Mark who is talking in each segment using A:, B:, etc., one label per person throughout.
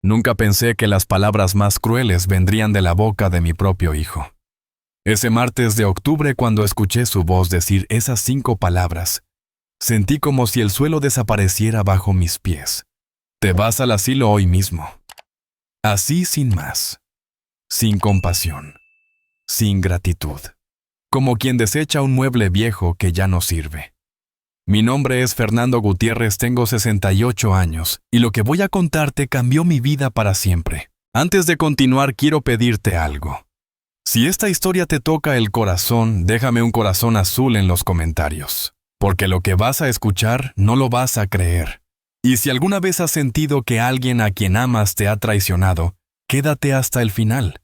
A: Nunca pensé que las palabras más crueles vendrían de la boca de mi propio hijo. Ese martes de octubre, cuando escuché su voz decir esas 5 palabras, sentí como si el suelo desapareciera bajo mis pies. Te vas al asilo hoy mismo. Así sin más. Sin compasión. Sin gratitud. Como quien desecha un mueble viejo que ya no sirve. Mi nombre es Fernando Gutiérrez, tengo 68 años, y lo que voy a contarte cambió mi vida para siempre. Antes de continuar, quiero pedirte algo. Si esta historia te toca el corazón, déjame un corazón azul en los comentarios, porque lo que vas a escuchar no lo vas a creer. Y si alguna vez has sentido que alguien a quien amas te ha traicionado, quédate hasta el final.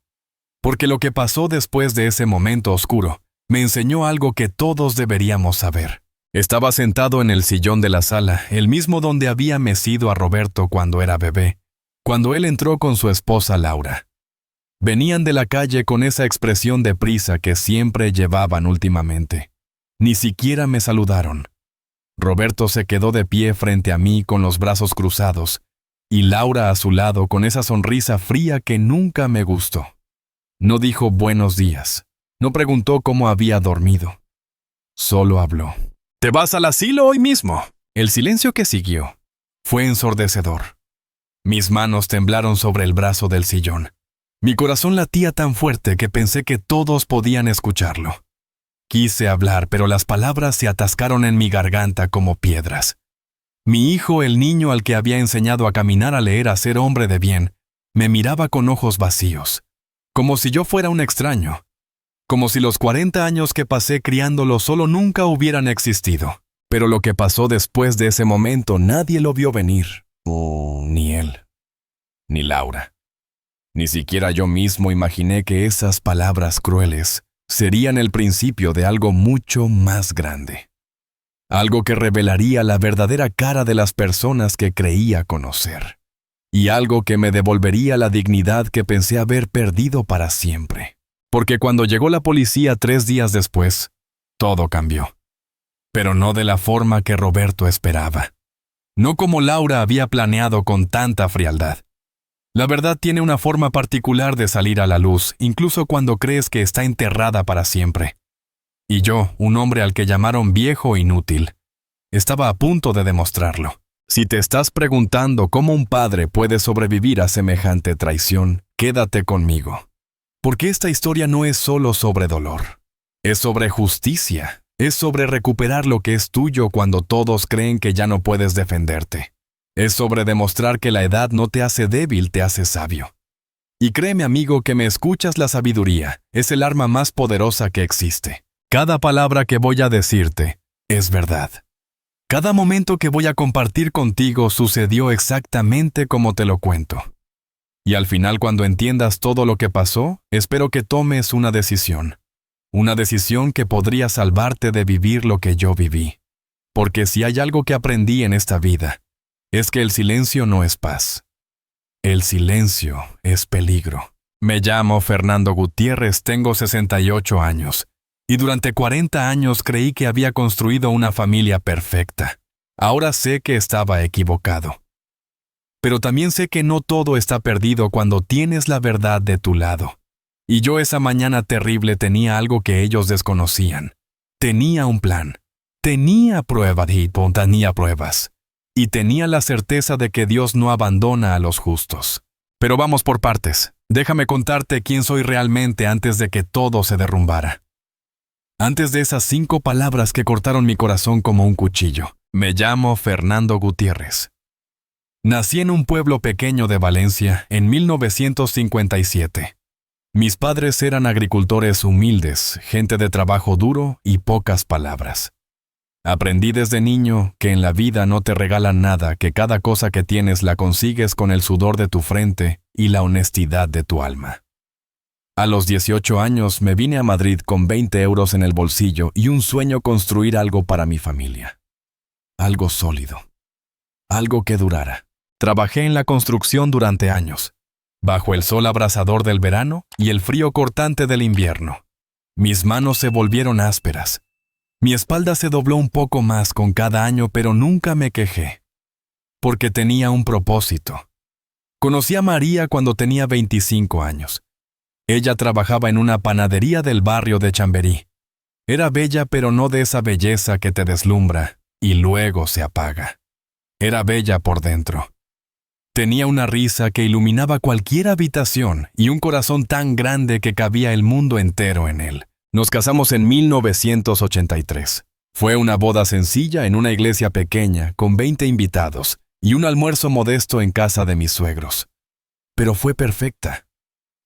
A: Porque lo que pasó después de ese momento oscuro me enseñó algo que todos deberíamos saber. Estaba sentado en el sillón de la sala, el mismo donde había mecido a Roberto cuando era bebé, cuando él entró con su esposa Laura. Venían de la calle con esa expresión de prisa que siempre llevaban últimamente. Ni siquiera me saludaron. Roberto se quedó de pie frente a mí con los brazos cruzados, y Laura a su lado con esa sonrisa fría que nunca me gustó. No dijo buenos días. No preguntó cómo había dormido. Solo habló. «¿Te vas al asilo hoy mismo?» El silencio que siguió fue ensordecedor. Mis manos temblaron sobre el brazo del sillón. Mi corazón latía tan fuerte que pensé que todos podían escucharlo. Quise hablar, pero las palabras se atascaron en mi garganta como piedras. Mi hijo, el niño al que había enseñado a caminar, a leer, a ser hombre de bien, me miraba con ojos vacíos, como si yo fuera un extraño. Como si los 40 años que pasé criándolo solo nunca hubieran existido. Pero lo que pasó después de ese momento nadie lo vio venir. Ni él, ni Laura. Ni siquiera yo mismo imaginé que esas palabras crueles serían el principio de algo mucho más grande. Algo que revelaría la verdadera cara de las personas que creía conocer. Y algo que me devolvería la dignidad que pensé haber perdido para siempre. Porque cuando llegó la policía 3 días después, todo cambió. Pero no de la forma que Roberto esperaba. No como Laura había planeado con tanta frialdad. La verdad tiene una forma particular de salir a la luz, incluso cuando crees que está enterrada para siempre. Y yo, un hombre al que llamaron viejo inútil, estaba a punto de demostrarlo. Si te estás preguntando cómo un padre puede sobrevivir a semejante traición, quédate conmigo. Porque esta historia no es solo sobre dolor. Es sobre justicia. Es sobre recuperar lo que es tuyo cuando todos creen que ya no puedes defenderte. Es sobre demostrar que la edad no te hace débil, te hace sabio. Y créeme, amigo, que me escuchas, la sabiduría es el arma más poderosa que existe. Cada palabra que voy a decirte es verdad. Cada momento que voy a compartir contigo sucedió exactamente como te lo cuento. Y al final, cuando entiendas todo lo que pasó, espero que tomes una decisión. Una decisión que podría salvarte de vivir lo que yo viví. Porque si hay algo que aprendí en esta vida, es que el silencio no es paz. El silencio es peligro. Me llamo Fernando Gutiérrez, tengo 68 años. Y durante 40 años creí que había construido una familia perfecta. Ahora sé que estaba equivocado. Pero también sé que no todo está perdido cuando tienes la verdad de tu lado. Y yo esa mañana terrible tenía algo que ellos desconocían. Tenía un plan. Tenía pruebas y tenía pruebas. Y tenía la certeza de que Dios no abandona a los justos. Pero vamos por partes. Déjame contarte quién soy realmente antes de que todo se derrumbara. Antes de esas 5 palabras que cortaron mi corazón como un cuchillo. Me llamo Fernando Gutiérrez. Nací en un pueblo pequeño de Valencia en 1957. Mis padres eran agricultores humildes, gente de trabajo duro y pocas palabras. Aprendí desde niño que en la vida no te regalan nada, que cada cosa que tienes la consigues con el sudor de tu frente y la honestidad de tu alma. A los 18 años me vine a Madrid con 20 euros en el bolsillo y un sueño: construir algo para mi familia. Algo sólido. Algo que durara. Trabajé en la construcción durante años, bajo el sol abrasador del verano y el frío cortante del invierno. Mis manos se volvieron ásperas. Mi espalda se dobló un poco más con cada año, pero nunca me quejé. Porque tenía un propósito. Conocí a María cuando tenía 25 años. Ella trabajaba en una panadería del barrio de Chamberí. Era bella, pero no de esa belleza que te deslumbra y luego se apaga. Era bella por dentro. Tenía una risa que iluminaba cualquier habitación y un corazón tan grande que cabía el mundo entero en él. Nos casamos en 1983. Fue una boda sencilla en una iglesia pequeña con 20 invitados y un almuerzo modesto en casa de mis suegros. Pero fue perfecta,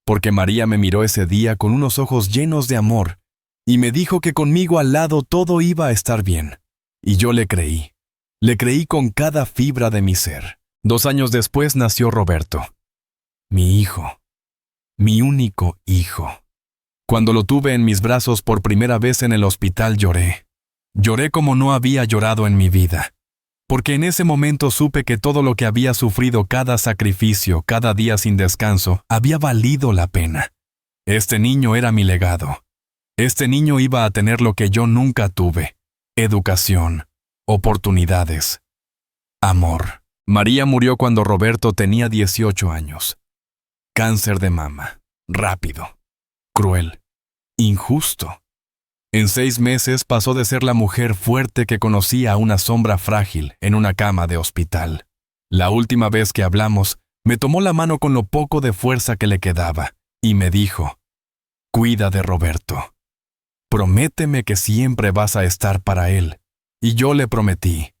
A: porque María me miró ese día con unos ojos llenos de amor y me dijo que conmigo al lado todo iba a estar bien. Y yo le creí. Le creí con cada fibra de mi ser. 2 años después nació Roberto. Mi hijo. Mi único hijo. Cuando lo tuve en mis brazos por primera vez en el hospital lloré. Lloré como no había llorado en mi vida. Porque en ese momento supe que todo lo que había sufrido, cada sacrificio, cada día sin descanso, había valido la pena. Este niño era mi legado. Este niño iba a tener lo que yo nunca tuve: educación, oportunidades, amor. María murió cuando Roberto tenía 18 años. Cáncer de mama. Rápido. Cruel. Injusto. En 6 meses pasó de ser la mujer fuerte que conocía a una sombra frágil en una cama de hospital. La última vez que hablamos, me tomó la mano con lo poco de fuerza que le quedaba y me dijo: «Cuida de Roberto. Prométeme que siempre vas a estar para él». Y yo le prometí.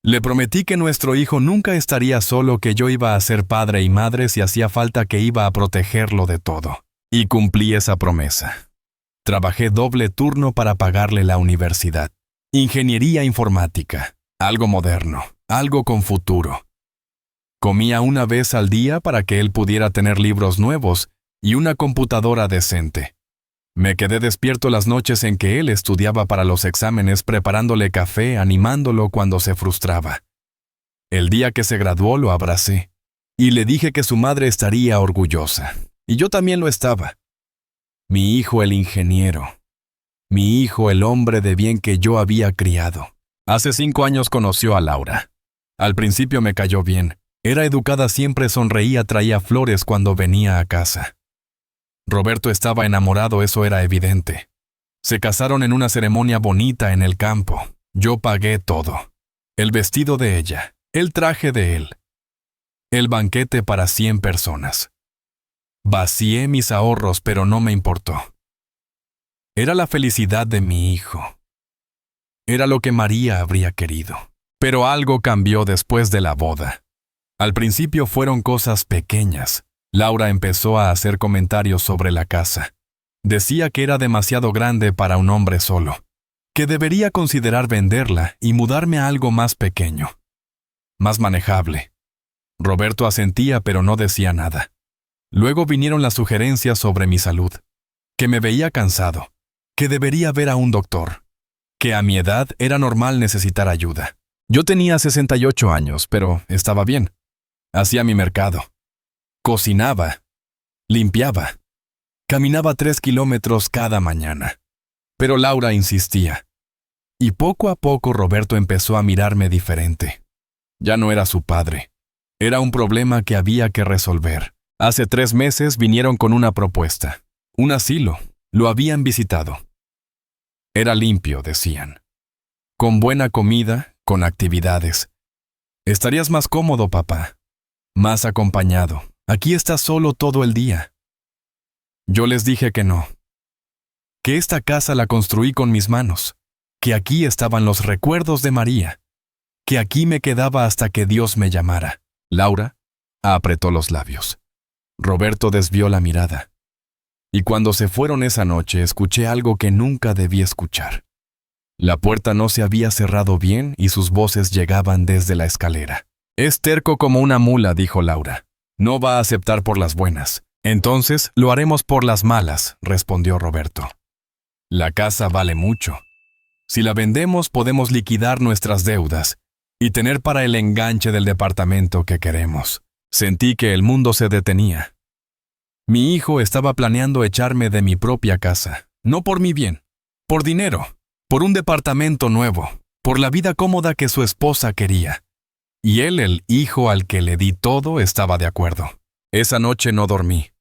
A: Le prometí que nuestro hijo nunca estaría solo, que yo iba a ser padre y madre si hacía falta, que iba a protegerlo de todo. Y cumplí esa promesa. Trabajé doble turno para pagarle la universidad. Ingeniería informática. Algo moderno. Algo con futuro. Comía una vez al día para que él pudiera tener libros nuevos y una computadora decente. Me quedé despierto las noches en que él estudiaba para los exámenes, preparándole café, animándolo cuando se frustraba. El día que se graduó lo abracé y le dije que su madre estaría orgullosa. Y yo también lo estaba. Mi hijo el ingeniero. Mi hijo el hombre de bien que yo había criado. Hace 5 años conoció a Laura. Al principio me cayó bien. Era educada, siempre sonreía, traía flores cuando venía a casa. Roberto estaba enamorado, eso era evidente. Se casaron en una ceremonia bonita en el campo. Yo pagué todo. El vestido de ella, el traje de él, el banquete para 100 personas. Vacié mis ahorros, pero no me importó. Era la felicidad de mi hijo. Era lo que María habría querido. Pero algo cambió después de la boda. Al principio fueron cosas pequeñas. Laura empezó a hacer comentarios sobre la casa. Decía que era demasiado grande para un hombre solo, que debería considerar venderla y mudarme a algo más pequeño, más manejable. Roberto asentía, pero no decía nada. Luego vinieron las sugerencias sobre mi salud, que me veía cansado, que debería ver a un doctor, que a mi edad era normal necesitar ayuda. Yo tenía 68 años, pero estaba bien. Hacía mi mercado. Cocinaba, limpiaba, caminaba 3 kilómetros cada mañana. Pero Laura insistía. Y poco a poco Roberto empezó a mirarme diferente. Ya no era su padre. Era un problema que había que resolver. Hace 3 meses vinieron con una propuesta. Un asilo. Lo habían visitado. Era limpio, decían. Con buena comida, con actividades. Estarías más cómodo, papá. Más acompañado. Aquí estás solo todo el día. Yo les dije que no. Que esta casa la construí con mis manos. Que aquí estaban los recuerdos de María. Que aquí me quedaba hasta que Dios me llamara. Laura apretó los labios. Roberto desvió la mirada. Y cuando se fueron esa noche, escuché algo que nunca debí escuchar. La puerta no se había cerrado bien y sus voces llegaban desde la escalera. «Es terco como una mula», dijo Laura. «No va a aceptar por las buenas. Entonces lo haremos por las malas», respondió Roberto. «La casa vale mucho. Si la vendemos podemos liquidar nuestras deudas y tener para el enganche del departamento que queremos». Sentí que el mundo se detenía. Mi hijo estaba planeando echarme de mi propia casa, no por mi bien, por dinero, por un departamento nuevo, por la vida cómoda que su esposa quería. Y él, el hijo al que le di todo, estaba de acuerdo. Esa noche no dormí.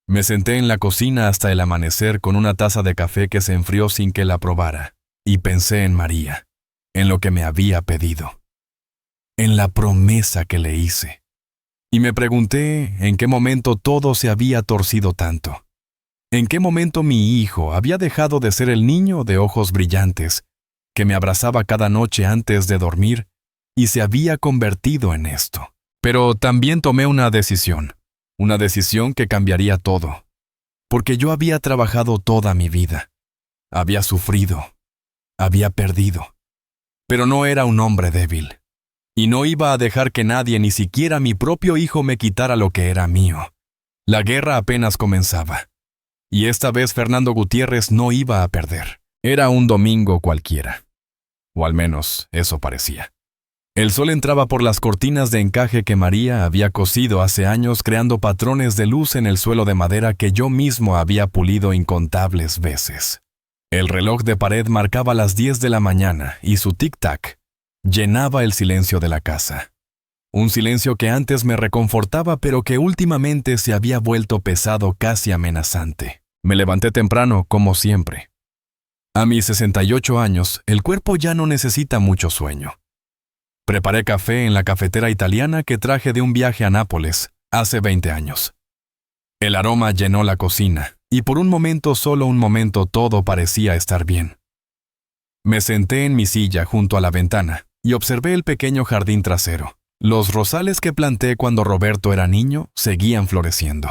A: Me senté en la cocina hasta el amanecer con una taza de café que se enfrió sin que la probara, y pensé en María, en lo que me había pedido, en la promesa que le hice. Y me pregunté en qué momento todo se había torcido tanto. ¿En qué momento mi hijo había dejado de ser el niño de ojos brillantes que me abrazaba cada noche antes de dormir y se había convertido en esto? Pero también tomé una decisión que cambiaría todo, porque yo había trabajado toda mi vida, había sufrido, había perdido, pero no era un hombre débil, y no iba a dejar que nadie, ni siquiera mi propio hijo, me quitara lo que era mío. La guerra apenas comenzaba. Y esta vez Fernando Gutiérrez no iba a perder. Era un domingo cualquiera. O al menos eso parecía. El sol entraba por las cortinas de encaje que María había cosido hace años, creando patrones de luz en el suelo de madera que yo mismo había pulido incontables veces. El reloj de pared marcaba las 10 de la mañana y su tic-tac llenaba el silencio de la casa. Un silencio que antes me reconfortaba, pero que últimamente se había vuelto pesado, casi amenazante. Me levanté temprano, como siempre. A mis 68 años, el cuerpo ya no necesita mucho sueño. Preparé café en la cafetera italiana que traje de un viaje a Nápoles hace 20 años. El aroma llenó la cocina, y por un momento, solo un momento, todo parecía estar bien. Me senté en mi silla junto a la ventana y observé el pequeño jardín trasero. Los rosales que planté cuando Roberto era niño seguían floreciendo.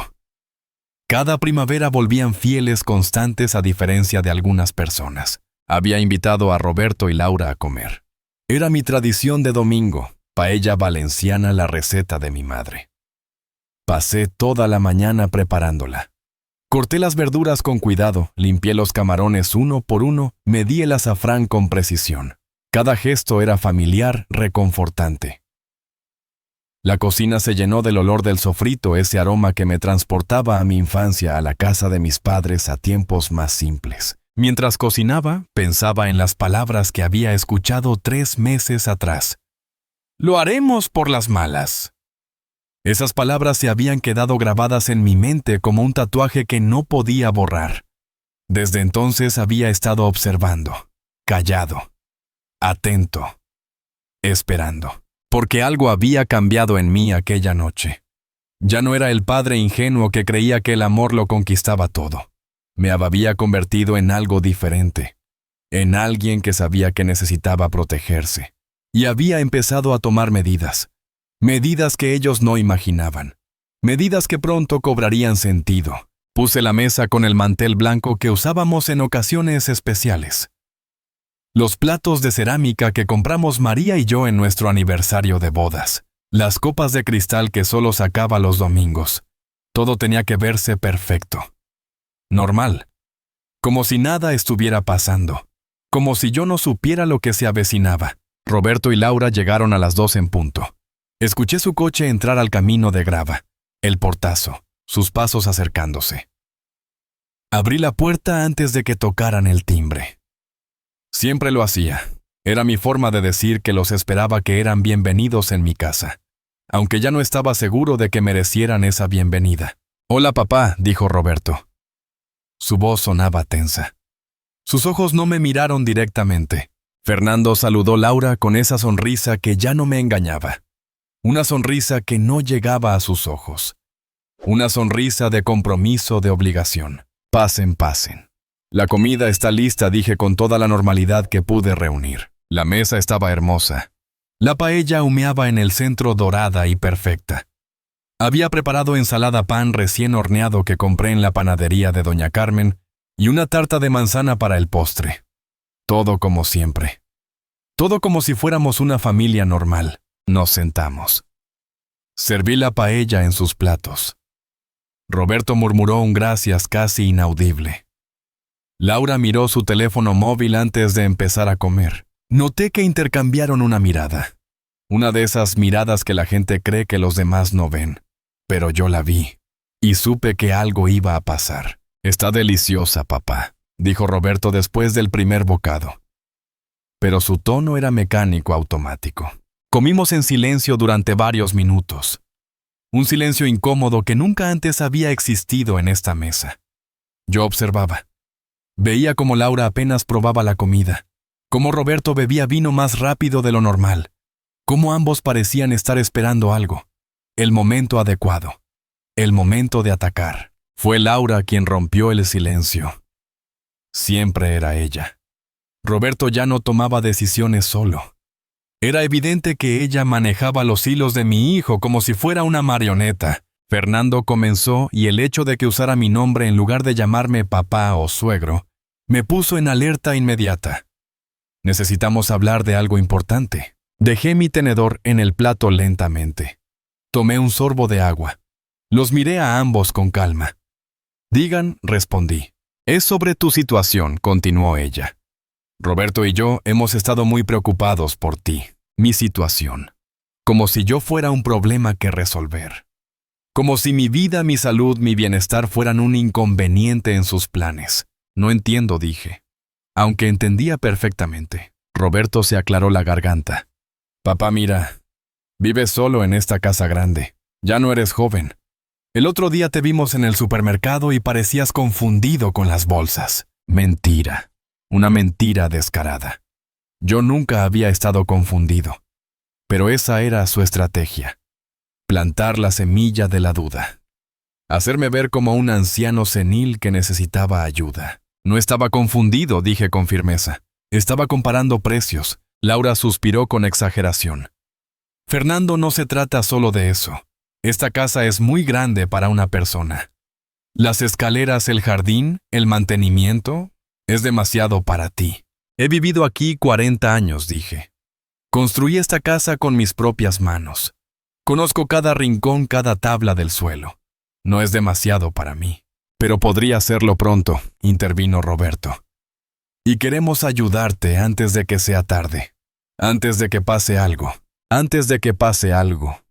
A: Cada primavera volvían fieles, constantes, a diferencia de algunas personas. Había invitado a Roberto y Laura a comer. Era mi tradición de domingo, paella valenciana, la receta de mi madre. Pasé toda la mañana preparándola. Corté las verduras con cuidado, limpié los camarones uno por uno, medí el azafrán con precisión. Cada gesto era familiar, reconfortante. La cocina se llenó del olor del sofrito, ese aroma que me transportaba a mi infancia, a la casa de mis padres, a tiempos más simples. Mientras cocinaba, pensaba en las palabras que había escuchado 3 meses atrás. «Lo haremos por las malas». Esas palabras se habían quedado grabadas en mi mente como un tatuaje que no podía borrar. Desde entonces había estado observando, callado, atento, esperando. Porque algo había cambiado en mí aquella noche. Ya no era el padre ingenuo que creía que el amor lo conquistaba todo. Me había convertido en algo diferente, en alguien que sabía que necesitaba protegerse. Y había empezado a tomar medidas que ellos no imaginaban, medidas que pronto cobrarían sentido. Puse la mesa con el mantel blanco que usábamos en ocasiones especiales. Los platos de cerámica que compramos María y yo en nuestro aniversario de bodas. Las copas de cristal que solo sacaba los domingos. Todo tenía que verse perfecto. Normal. Como si nada estuviera pasando. Como si yo no supiera lo que se avecinaba. Roberto y Laura llegaron a las 2 en punto. Escuché su coche entrar al camino de grava. El portazo. Sus pasos acercándose. Abrí la puerta antes de que tocaran el timbre. Siempre lo hacía. Era mi forma de decir que los esperaba, que eran bienvenidos en mi casa, aunque ya no estaba seguro de que merecieran esa bienvenida. «Hola, papá», dijo Roberto. Su voz sonaba tensa. Sus ojos no me miraron directamente. Fernando saludó a Laura con esa sonrisa que ya no me engañaba. Una sonrisa que no llegaba a sus ojos. Una sonrisa de compromiso, de obligación. «Pasen, pasen». «La comida está lista», dije con toda la normalidad que pude reunir. La mesa estaba hermosa. La paella humeaba en el centro, dorada y perfecta. Había preparado ensalada pan recién horneado que compré en la panadería de Doña Carmen y una tarta de manzana para el postre. Todo como siempre. Todo como si fuéramos una familia normal. Nos sentamos. Serví la paella en sus platos. Roberto murmuró un gracias casi inaudible. Laura miró su teléfono móvil antes de empezar a comer. Noté que intercambiaron una mirada. Una de esas miradas que la gente cree que los demás no ven. Pero yo la vi, y supe que algo iba a pasar. «Está deliciosa, papá», dijo Roberto después del primer bocado. Pero su tono era mecánico, automático. Comimos en silencio durante varios minutos. un silencio incómodo que nunca antes había existido en esta mesa. Yo observaba. Veía cómo Laura apenas probaba la comida, cómo Roberto bebía vino más rápido de lo normal, cómo ambos parecían estar esperando algo, el momento adecuado, el momento de atacar. Fue Laura quien rompió el silencio. Siempre era ella. Roberto ya no tomaba decisiones solo. Era evidente que ella manejaba los hilos de mi hijo como si fuera una marioneta. Fernando comenzó y el hecho de que usara mi nombre en lugar de llamarme papá o suegro, me puso en alerta inmediata. Necesitamos hablar de algo importante. Dejé mi tenedor en el plato lentamente. Tomé un sorbo de agua. Los miré a ambos con calma. Digan, respondí. Es sobre tu situación, continuó ella. Roberto y yo hemos estado muy preocupados por ti, mi situación. Como si yo fuera un problema que resolver. Como si mi vida, mi salud, mi bienestar fueran un inconveniente en sus planes. No entiendo, dije. Aunque entendía perfectamente. Roberto se aclaró la garganta. Papá, mira, vives solo en esta casa grande. Ya no eres joven. El otro día te vimos en el supermercado y parecías confundido con las bolsas. Mentira. Una mentira descarada. Yo nunca había estado confundido. Pero esa era su estrategia. Plantar la semilla de la duda. Hacerme ver como un anciano senil que necesitaba ayuda. No estaba confundido, dije con firmeza. Estaba comparando precios. Laura suspiró con exageración. Fernando, no se trata solo de eso. Esta casa es muy grande para una persona. Las escaleras, el jardín, el mantenimiento, es demasiado para ti. He vivido aquí 40 años, dije. Construí esta casa con mis propias manos. Conozco cada rincón, cada tabla del suelo. No es demasiado para mí. Pero podría hacerlo pronto, intervino Roberto. Y queremos ayudarte antes de que sea tarde. Antes de que pase algo. Antes de que pase algo.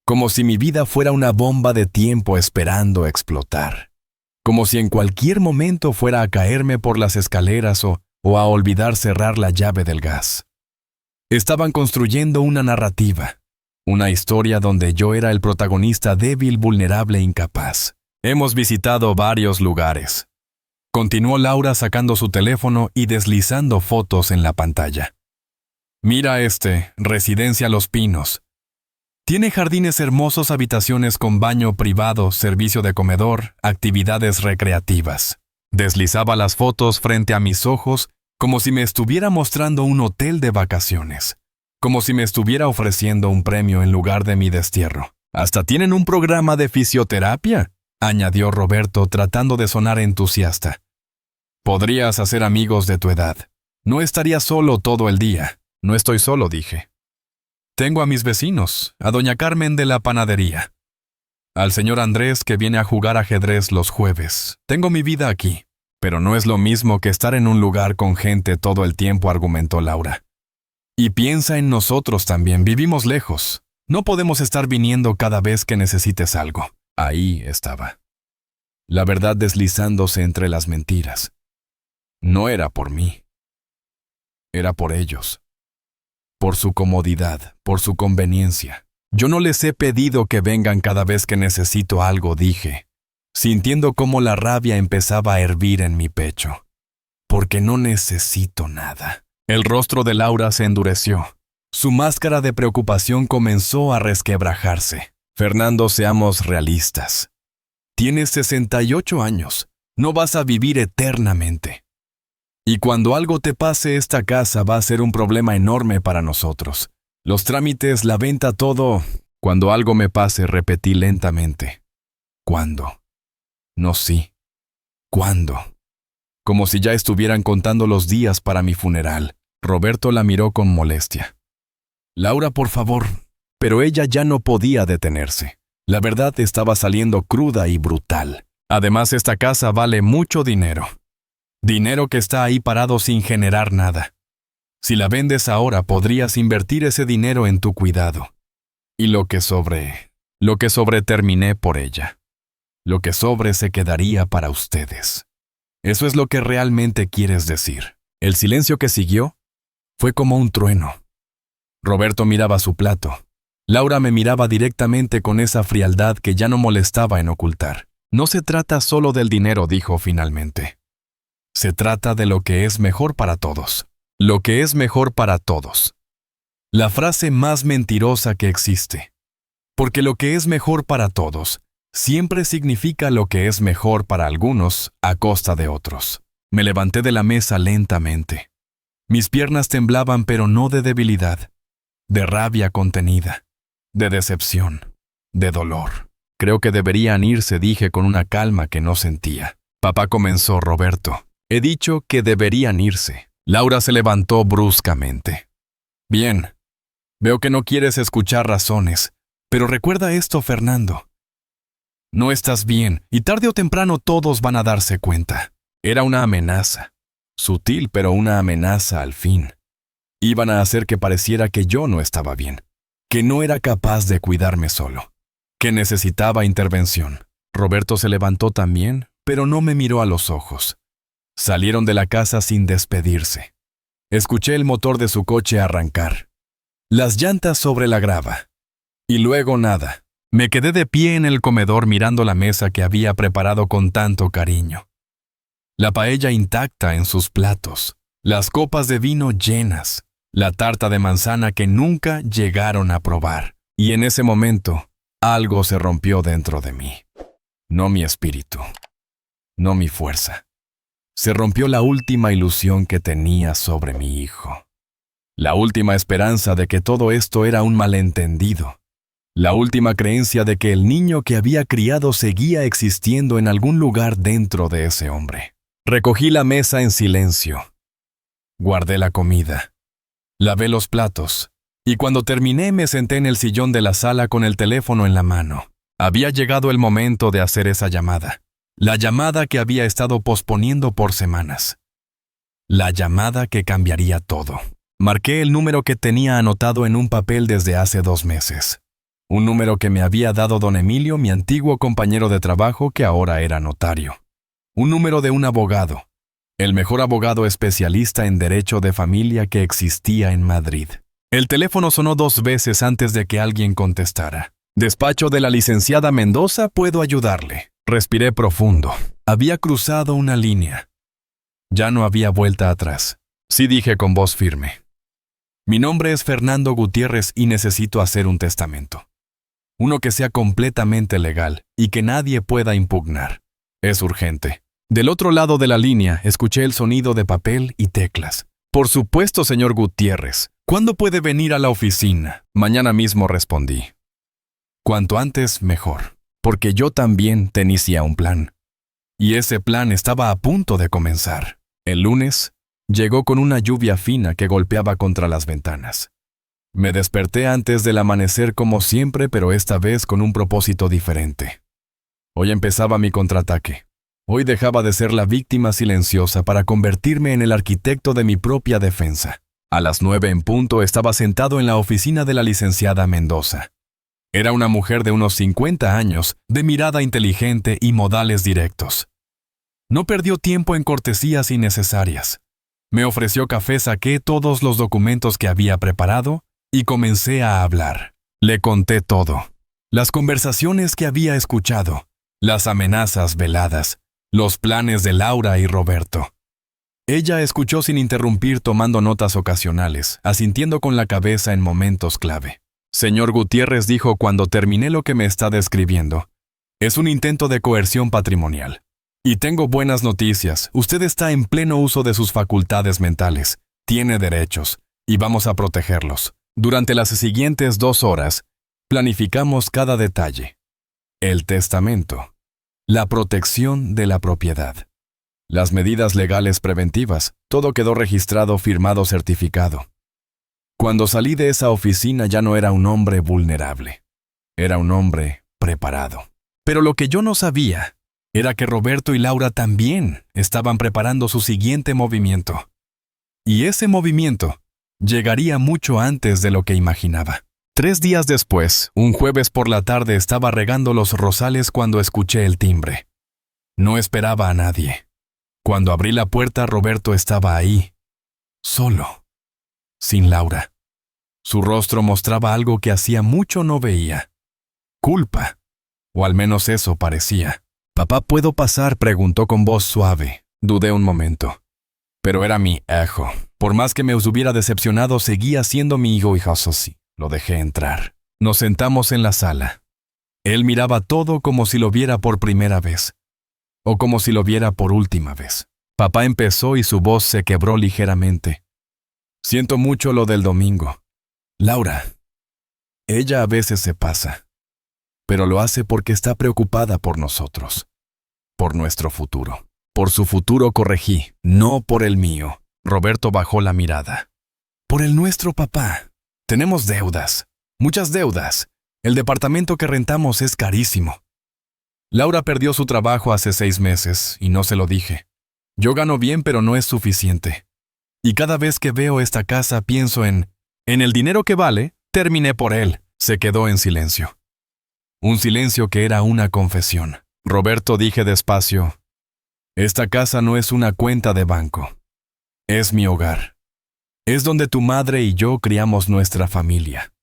A: Como si mi vida fuera una bomba de tiempo esperando explotar. Como si en cualquier momento fuera a caerme por las escaleras o a olvidar cerrar la llave del gas. Estaban construyendo una narrativa. Una historia donde yo era el protagonista débil, vulnerable e incapaz. Hemos visitado varios lugares. Continuó Laura sacando su teléfono y deslizando fotos en la pantalla. Mira Residencia Los Pinos. Tiene jardines hermosos, habitaciones con baño privado, servicio de comedor, actividades recreativas. Deslizaba las fotos frente a mis ojos como si me estuviera mostrando un hotel de vacaciones. Como si me estuviera ofreciendo un premio en lugar de mi destierro. ¿Hasta tienen un programa de fisioterapia?, añadió Roberto tratando de sonar entusiasta. Podrías hacer amigos de tu edad. No estaría solo todo el día. No estoy solo, dije. Tengo a mis vecinos, a doña Carmen de la panadería. Al señor Andrés que viene a jugar ajedrez los jueves. Tengo mi vida aquí. Pero no es lo mismo que estar en un lugar con gente todo el tiempo, argumentó Laura. Y piensa en nosotros también, vivimos lejos. No podemos estar viniendo cada vez que necesites algo. Ahí estaba. La verdad deslizándose entre las mentiras. No era por mí. Era por ellos. Por su comodidad, por su conveniencia. Yo no les he pedido que vengan cada vez que necesito algo, dije, sintiendo cómo la rabia empezaba a hervir en mi pecho. Porque no necesito nada. El rostro de Laura se endureció. Su máscara de preocupación comenzó a resquebrajarse. Fernando, seamos realistas. Tienes 68 años. No vas a vivir eternamente. Y cuando algo te pase, esta casa va a ser un problema enorme para nosotros. Los trámites, la venta, todo. Cuando algo me pase, repetí lentamente. ¿Cuándo? No, sí. ¿Cuándo? Como si ya estuvieran contando los días para mi funeral. Roberto la miró con molestia. Laura, por favor. Pero ella ya no podía detenerse. La verdad estaba saliendo cruda y brutal. Además, esta casa vale mucho dinero. Dinero que está ahí parado sin generar nada. Si la vendes ahora, podrías invertir ese dinero en tu cuidado. Y lo que sobre terminé por ella. Lo que sobre se quedaría para ustedes. Eso es lo que realmente quieres decir. El silencio que siguió fue como un trueno. Roberto miraba su plato. Laura me miraba directamente con esa frialdad que ya no molestaba en ocultar. No se trata solo del dinero, dijo finalmente. Se trata de lo que es mejor para todos. Lo que es mejor para todos. La frase más mentirosa que existe. Porque lo que es mejor para todos siempre significa lo que es mejor para algunos a costa de otros. Me levanté de la mesa lentamente. Mis piernas temblaban, pero no de debilidad, de rabia contenida, de decepción, de dolor. Creo que deberían irse, dije con una calma que no sentía. Papá comenzó, Roberto. He dicho que deberían irse. Laura se levantó bruscamente. Bien, veo que no quieres escuchar razones, pero recuerda esto, Fernando. No estás bien, y tarde o temprano todos van a darse cuenta. Era una amenaza. Sutil, pero una amenaza al fin. Iban a hacer que pareciera que yo no estaba bien, que no era capaz de cuidarme solo, que necesitaba intervención. Roberto se levantó también, pero no me miró a los ojos. Salieron de la casa sin despedirse. Escuché el motor de su coche arrancar. Las llantas sobre la grava. Y luego nada. Me quedé de pie en el comedor mirando la mesa que había preparado con tanto cariño. La paella intacta en sus platos, las copas de vino llenas, la tarta de manzana que nunca llegaron a probar. Y en ese momento, algo se rompió dentro de mí. No mi espíritu, no mi fuerza. Se rompió la última ilusión que tenía sobre mi hijo. La última esperanza de que todo esto era un malentendido. La última creencia de que el niño que había criado seguía existiendo en algún lugar dentro de ese hombre. Recogí la mesa en silencio. Guardé la comida. Lavé los platos. Y cuando terminé me senté en el sillón de la sala con el teléfono en la mano. Había llegado el momento de hacer esa llamada. La llamada que había estado posponiendo por semanas. La llamada que cambiaría todo. Marqué el número que tenía anotado en un papel desde hace 2 meses. Un número que me había dado don Emilio, mi antiguo compañero de trabajo que ahora era notario. Un número de un abogado, el mejor abogado especialista en derecho de familia que existía en Madrid. El teléfono sonó 2 veces antes de que alguien contestara. Despacho de la licenciada Mendoza, ¿puedo ayudarle? Respiré profundo. Había cruzado una línea. Ya no había vuelta atrás. Sí, dije con voz firme. Mi nombre es Fernando Gutiérrez y necesito hacer un testamento. Uno que sea completamente legal y que nadie pueda impugnar. Es urgente. Del otro lado de la línea escuché el sonido de papel y teclas. Por supuesto, señor Gutiérrez. ¿Cuándo puede venir a la oficina? Mañana mismo, respondí. Cuanto antes, mejor, porque yo también tenía un plan. Y ese plan estaba a punto de comenzar. El lunes, llegó con una lluvia fina que golpeaba contra las ventanas. Me desperté antes del amanecer como siempre, pero esta vez con un propósito diferente. Hoy empezaba mi contraataque. Hoy dejaba de ser la víctima silenciosa para convertirme en el arquitecto de mi propia defensa. A las 9 en punto estaba sentado en la oficina de la licenciada Mendoza. Era una mujer de unos 50 años, de mirada inteligente y modales directos. No perdió tiempo en cortesías innecesarias. Me ofreció café, saqué todos los documentos que había preparado y comencé a hablar. Le conté todo. Las conversaciones que había escuchado, las amenazas veladas, los planes de Laura y Roberto. Ella escuchó sin interrumpir, tomando notas ocasionales, asintiendo con la cabeza en momentos clave. Señor Gutiérrez, dijo cuando terminé lo que me está describiendo. Es un intento de coerción patrimonial. Y tengo buenas noticias. Usted está en pleno uso de sus facultades mentales. Tiene derechos. Y vamos a protegerlos. Durante las siguientes 2 horas, planificamos cada detalle. El testamento. La protección de la propiedad. Las medidas legales preventivas. Todo quedó registrado, firmado, certificado. Cuando salí de esa oficina ya no era un hombre vulnerable. Era un hombre preparado. Pero lo que yo no sabía era que Roberto y Laura también estaban preparando su siguiente movimiento. Y ese movimiento llegaría mucho antes de lo que imaginaba. 3 días después, un jueves por la tarde, estaba regando los rosales cuando escuché el timbre. No esperaba a nadie. Cuando abrí la puerta, Roberto estaba ahí, solo, sin Laura. Su rostro mostraba algo que hacía mucho no veía. Culpa. O al menos eso parecía. «Papá, ¿puedo pasar?», preguntó con voz suave. Dudé un momento. Pero era mi hijo. Por más que me hubiera decepcionado, seguía siendo mi hijo y Josué. Lo dejé entrar. Nos sentamos en la sala. Él miraba todo como si lo viera por primera vez. O como si lo viera por última vez. Papá empezó y su voz se quebró ligeramente. «Siento mucho lo del domingo. Laura, ella a veces se pasa, pero lo hace porque está preocupada por nosotros, por nuestro futuro. Por su futuro, corregí, no por el mío». Roberto bajó la mirada. «Por el nuestro, papá. Tenemos deudas, muchas deudas. El departamento que rentamos es carísimo. Laura perdió su trabajo hace 6 meses y no se lo dije. Yo gano bien, pero no es suficiente. Y cada vez que veo esta casa pienso en el dinero que vale, terminé por él». Se quedó en silencio. Un silencio que era una confesión. «Roberto», dije despacio, «esta casa no es una cuenta de banco. Es mi hogar. Es donde tu madre y yo criamos nuestra familia.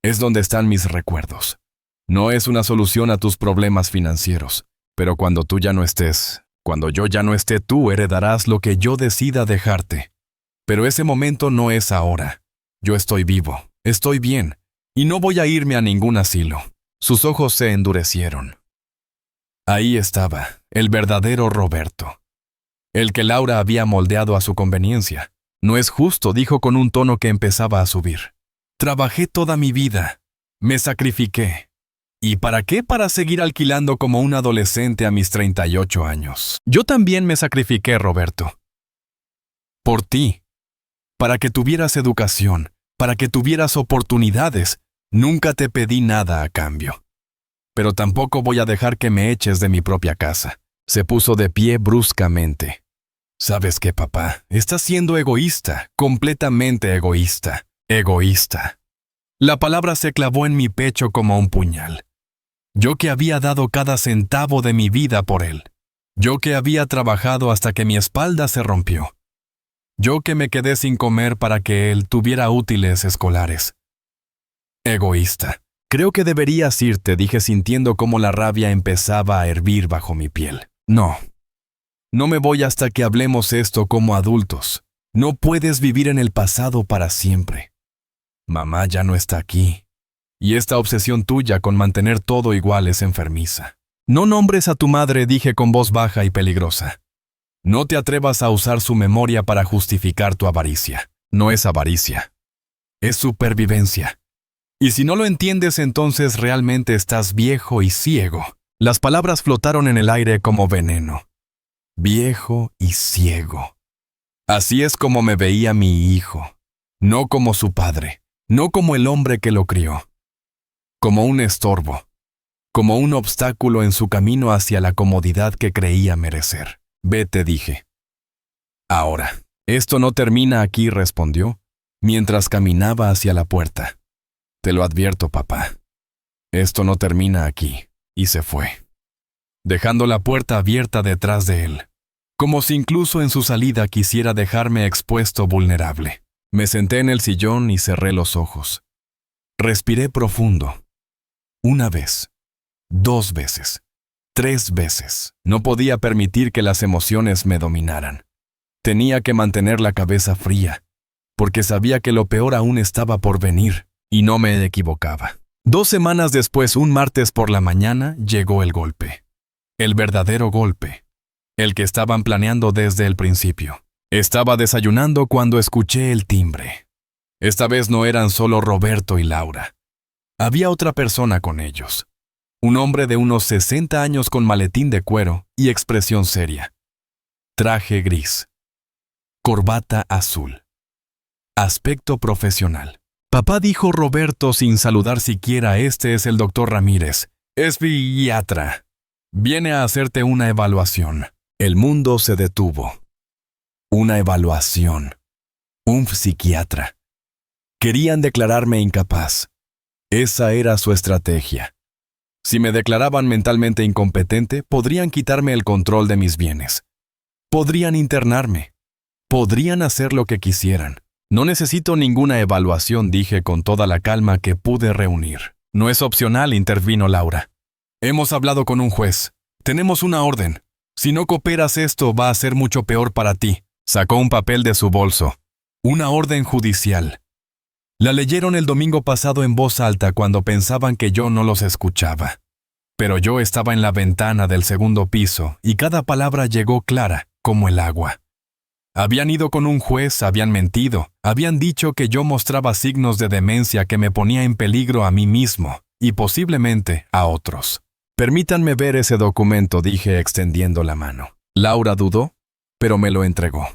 A: Es donde están mis recuerdos. No es una solución a tus problemas financieros, pero cuando tú ya no estés, cuando yo ya no esté, tú heredarás lo que yo decida dejarte. Pero ese momento no es ahora. Yo estoy vivo, estoy bien, y no voy a irme a ningún asilo». Sus ojos se endurecieron. Ahí estaba, el verdadero Roberto. El que Laura había moldeado a su conveniencia. «No es justo», dijo con un tono que empezaba a subir. «Trabajé toda mi vida. Me sacrifiqué. ¿Y para qué? Para seguir alquilando como un adolescente a mis 38 años. Yo también me sacrifiqué, Roberto. Por ti. Para que tuvieras educación, para que tuvieras oportunidades. Nunca te pedí nada a cambio. Pero tampoco voy a dejar que me eches de mi propia casa». Se puso de pie bruscamente. «¿Sabes qué, papá? Estás siendo egoísta, completamente egoísta. Egoísta». La palabra se clavó en mi pecho como un puñal. Yo que había dado cada centavo de mi vida por él. Yo que había trabajado hasta que mi espalda se rompió. Yo que me quedé sin comer para que él tuviera útiles escolares. Egoísta. «Creo que deberías irte», dije sintiendo cómo la rabia empezaba a hervir bajo mi piel. «No. No me voy hasta que hablemos esto como adultos. No puedes vivir en el pasado para siempre. Mamá ya no está aquí. Y esta obsesión tuya con mantener todo igual es enfermiza. No nombres a tu madre», dije con voz baja y peligrosa. «No te atrevas a usar su memoria para justificar tu avaricia. No es avaricia. Es supervivencia. Y si no lo entiendes, entonces realmente estás viejo y ciego». Las palabras flotaron en el aire como veneno. Viejo y ciego. Así es como me veía mi hijo. No como su padre, no como el hombre que lo crió. Como un estorbo, como un obstáculo en su camino hacia la comodidad que creía merecer. «Vete», dije. «Ahora». «Esto no termina aquí», respondió, mientras caminaba hacia la puerta. «Te lo advierto, papá. Esto no termina aquí». Y se fue, dejando la puerta abierta detrás de él, como si incluso en su salida quisiera dejarme expuesto vulnerable. Me senté en el sillón y cerré los ojos. Respiré profundo. 1 vez, 2 veces, 3 veces. No podía permitir que las emociones me dominaran. Tenía que mantener la cabeza fría, porque sabía que lo peor aún estaba por venir, y no me equivocaba. 2 semanas después, un martes por la mañana, llegó el golpe. El verdadero golpe. El que estaban planeando desde el principio. Estaba desayunando cuando escuché el timbre. Esta vez no eran solo Roberto y Laura. Había otra persona con ellos. Un hombre de unos 60 años con maletín de cuero y expresión seria. Traje gris. Corbata azul. Aspecto profesional. «Papá», dijo Roberto sin saludar siquiera, «este es el doctor Ramírez. Es psiquiatra. Viene a hacerte una evaluación». El mundo se detuvo. Una evaluación. Un psiquiatra. Querían declararme incapaz. Esa era su estrategia. Si me declaraban mentalmente incompetente, podrían quitarme el control de mis bienes. Podrían internarme. Podrían hacer lo que quisieran. No necesito ninguna evaluación, dije con toda la calma que pude reunir. No es opcional, intervino Laura. Hemos hablado con un juez. Tenemos una orden. Si no cooperas, esto va a ser mucho peor para ti. Sacó un papel de su bolso. Una orden judicial. La leyeron el domingo pasado en voz alta cuando pensaban que yo no los escuchaba. Pero yo estaba en la ventana del segundo piso y cada palabra llegó clara, como el agua. Habían ido con un juez, habían mentido, habían dicho que yo mostraba signos de demencia que me ponía en peligro a mí mismo y posiblemente a otros. Permítanme ver ese documento, dije extendiendo la mano. Laura dudó, pero me lo entregó.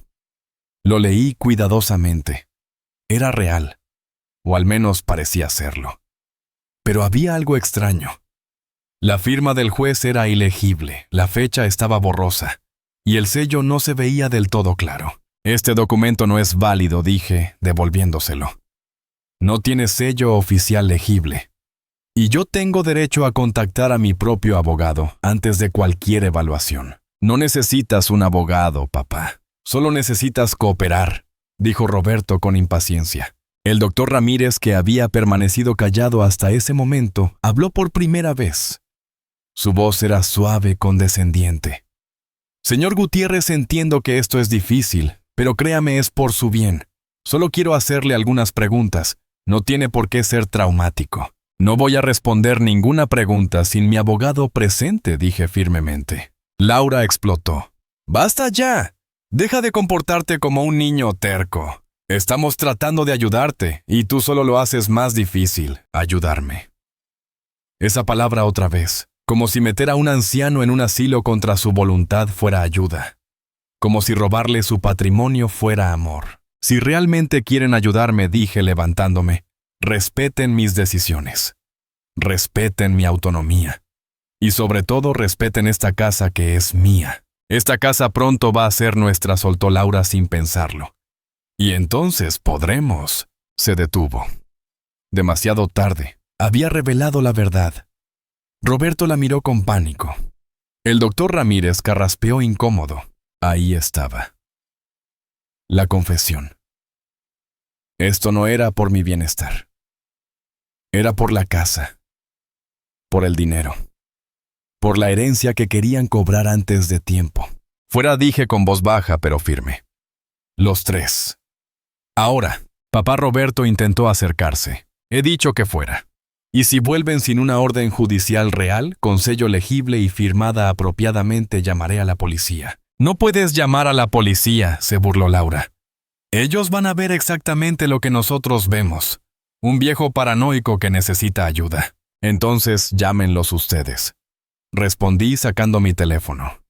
A: Lo leí cuidadosamente. Era real, o al menos parecía serlo. Pero había algo extraño. La firma del juez era ilegible, la fecha estaba borrosa, y el sello no se veía del todo claro. Este documento no es válido, dije, devolviéndoselo. No tiene sello oficial legible. Y yo tengo derecho a contactar a mi propio abogado antes de cualquier evaluación. No necesitas un abogado, papá. Solo necesitas cooperar, dijo Roberto con impaciencia. El doctor Ramírez, que había permanecido callado hasta ese momento, habló por primera vez. Su voz era suave, condescendiente. Señor Gutiérrez, entiendo que esto es difícil, pero créame, es por su bien. Solo quiero hacerle algunas preguntas. No tiene por qué ser traumático. No voy a responder ninguna pregunta sin mi abogado presente, dije firmemente. Laura explotó. ¡Basta ya! Deja de comportarte como un niño terco. Estamos tratando de ayudarte, y tú solo lo haces más difícil, ayudarme. Esa palabra otra vez, como si meter a un anciano en un asilo contra su voluntad fuera ayuda. Como si robarle su patrimonio fuera amor. Si realmente quieren ayudarme, dije levantándome, respeten mis decisiones. Respeten mi autonomía. Y sobre todo respeten esta casa que es mía. Esta casa pronto va a ser nuestra, soltó Laura sin pensarlo. Y entonces podremos. Se detuvo. Demasiado tarde. Había revelado la verdad. Roberto la miró con pánico. El doctor Ramírez carraspeó incómodo. Ahí estaba. La confesión. Esto no era por mi bienestar. Era por la casa. Por el dinero. Por la herencia que querían cobrar antes de tiempo. Fuera, dije con voz baja pero firme. Los tres. Ahora, papá Roberto intentó acercarse. He dicho que fuera. Y si vuelven sin una orden judicial real, con sello legible y firmada apropiadamente, llamaré a la policía. No puedes llamar a la policía, se burló Laura. Ellos van a ver exactamente lo que nosotros vemos. Un viejo paranoico que necesita ayuda. Entonces, llámenlos ustedes. Respondí sacando mi teléfono.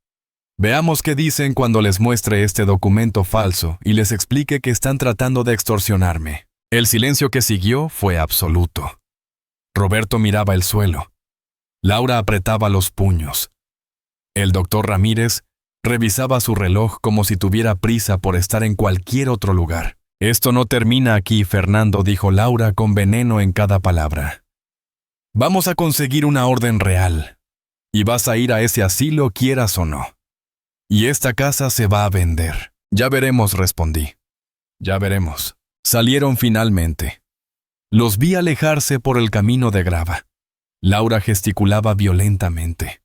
A: Veamos qué dicen cuando les muestre este documento falso y les explique que están tratando de extorsionarme. El silencio que siguió fue absoluto. Roberto miraba el suelo. Laura apretaba los puños. El doctor Ramírez revisaba su reloj como si tuviera prisa por estar en cualquier otro lugar. Esto no termina aquí, Fernando, dijo Laura con veneno en cada palabra. Vamos a conseguir una orden real. Y vas a ir a ese asilo, quieras o no. Y esta casa se va a vender. Ya veremos, respondí. Ya veremos. Salieron finalmente. Los vi alejarse por el camino de grava. Laura gesticulaba violentamente.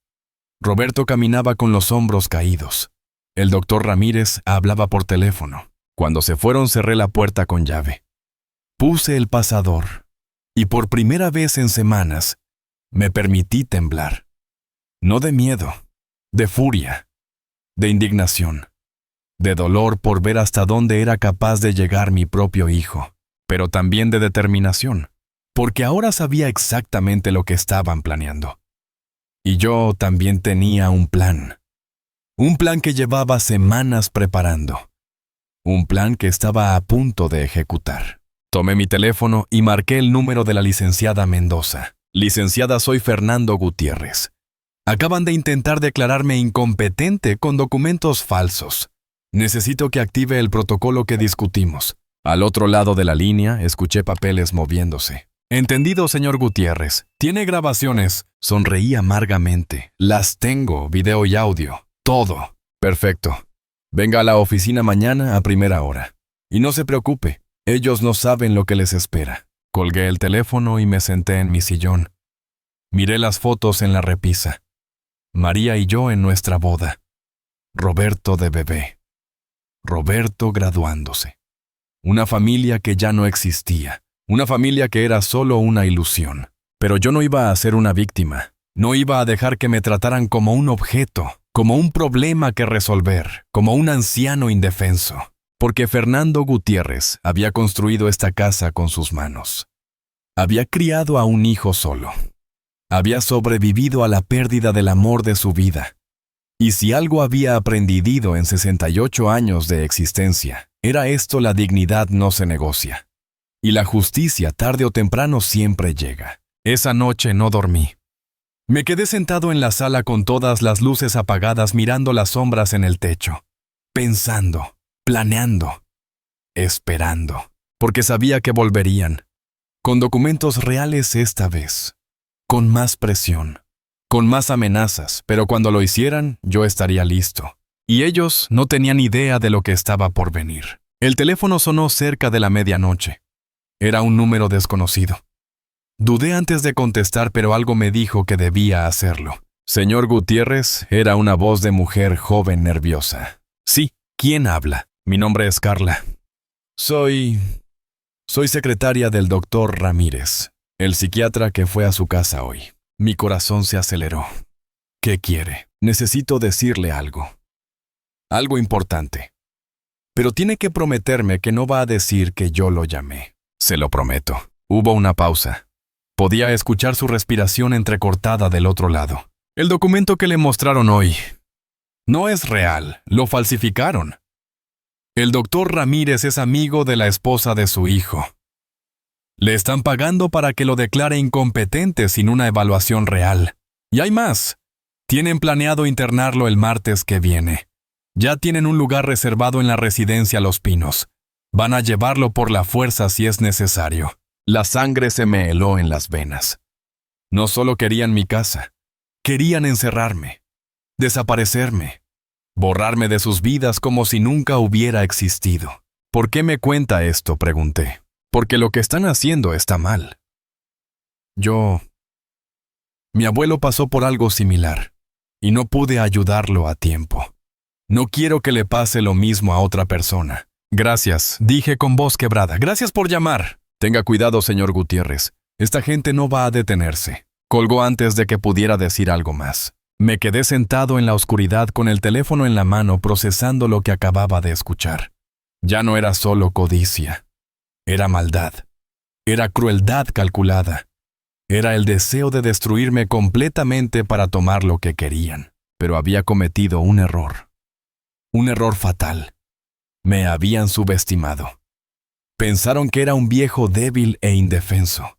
A: Roberto caminaba con los hombros caídos. El doctor Ramírez hablaba por teléfono. Cuando se fueron, cerré la puerta con llave. Puse el pasador. Y por primera vez en semanas, me permití temblar. No de miedo, de furia, de indignación, de dolor por ver hasta dónde era capaz de llegar mi propio hijo, pero también de determinación, porque ahora sabía exactamente lo que estaban planeando. Y yo también tenía un plan que llevaba semanas preparando, un plan que estaba a punto de ejecutar. Tomé mi teléfono y marqué el número de la licenciada Mendoza. Licenciada, soy Fernando Gutiérrez. Acaban de intentar declararme incompetente con documentos falsos. Necesito que active el protocolo que discutimos. Al otro lado de la línea, escuché papeles moviéndose. Entendido, señor Gutiérrez. ¿Tiene grabaciones? Sonreí amargamente. Las tengo, video y audio. Todo. Perfecto. Venga a la oficina mañana a primera hora. Y no se preocupe, Ellos no saben lo que les espera. Colgué el teléfono y me senté en mi sillón. Miré las fotos en la repisa. María y yo en nuestra boda. Roberto de bebé. Roberto graduándose. Una familia que ya no existía. Una familia que era solo una ilusión. Pero yo no iba a ser una víctima. No iba a dejar que me trataran como un objeto, como un problema que resolver, como un anciano indefenso. Porque Fernando Gutiérrez había construido esta casa con sus manos. Había criado a un hijo solo. Había sobrevivido a la pérdida del amor de su vida. Y si algo había aprendido en 68 años de existencia, era esto: la dignidad no se negocia. Y la justicia tarde o temprano siempre llega. Esa noche no dormí. Me quedé sentado en la sala con todas las luces apagadas mirando las sombras en el techo, pensando, planeando, esperando, porque sabía que volverían, con documentos reales esta vez, con más presión, con más amenazas, pero cuando lo hicieran, yo estaría listo. Y ellos no tenían idea de lo que estaba por venir. El teléfono sonó cerca de la medianoche. Era un número desconocido. Dudé antes de contestar, pero algo me dijo que debía hacerlo. Señor Gutiérrez, era una voz de mujer joven nerviosa. Sí, ¿quién habla? Mi nombre es Carla. Soy secretaria del doctor Ramírez, el psiquiatra que fue a su casa hoy. Mi corazón se aceleró. ¿Qué quiere? Necesito decirle algo. Algo importante. Pero tiene que prometerme que no va a decir que yo lo llamé. Se lo prometo. Hubo una pausa. Podía escuchar su respiración entrecortada del otro lado. El documento que le mostraron hoy no es real, lo falsificaron. El doctor Ramírez es amigo de la esposa de su hijo. Le están pagando para que lo declare incompetente sin una evaluación real. Y hay más. Tienen planeado internarlo el martes que viene. Ya tienen un lugar reservado en la residencia Los Pinos. Van a llevarlo por la fuerza si es necesario. La sangre se me heló en las venas. No solo querían mi casa, querían encerrarme, desaparecerme, borrarme de sus vidas como si nunca hubiera existido. ¿Por qué me cuenta esto?, pregunté. Porque lo que están haciendo está mal. Mi abuelo pasó por algo similar, y no pude ayudarlo a tiempo. No quiero que le pase lo mismo a otra persona. Gracias, dije con voz quebrada. Gracias por llamar. Tenga cuidado, señor Gutiérrez. Esta gente no va a detenerse. Colgó antes de que pudiera decir algo más. Me quedé sentado en la oscuridad con el teléfono en la mano procesando lo que acababa de escuchar. Ya no era solo codicia. Era maldad. Era crueldad calculada. Era el deseo de destruirme completamente para tomar lo que querían. Pero había cometido un error. Un error fatal. Me habían subestimado. Pensaron que era un viejo débil e indefenso.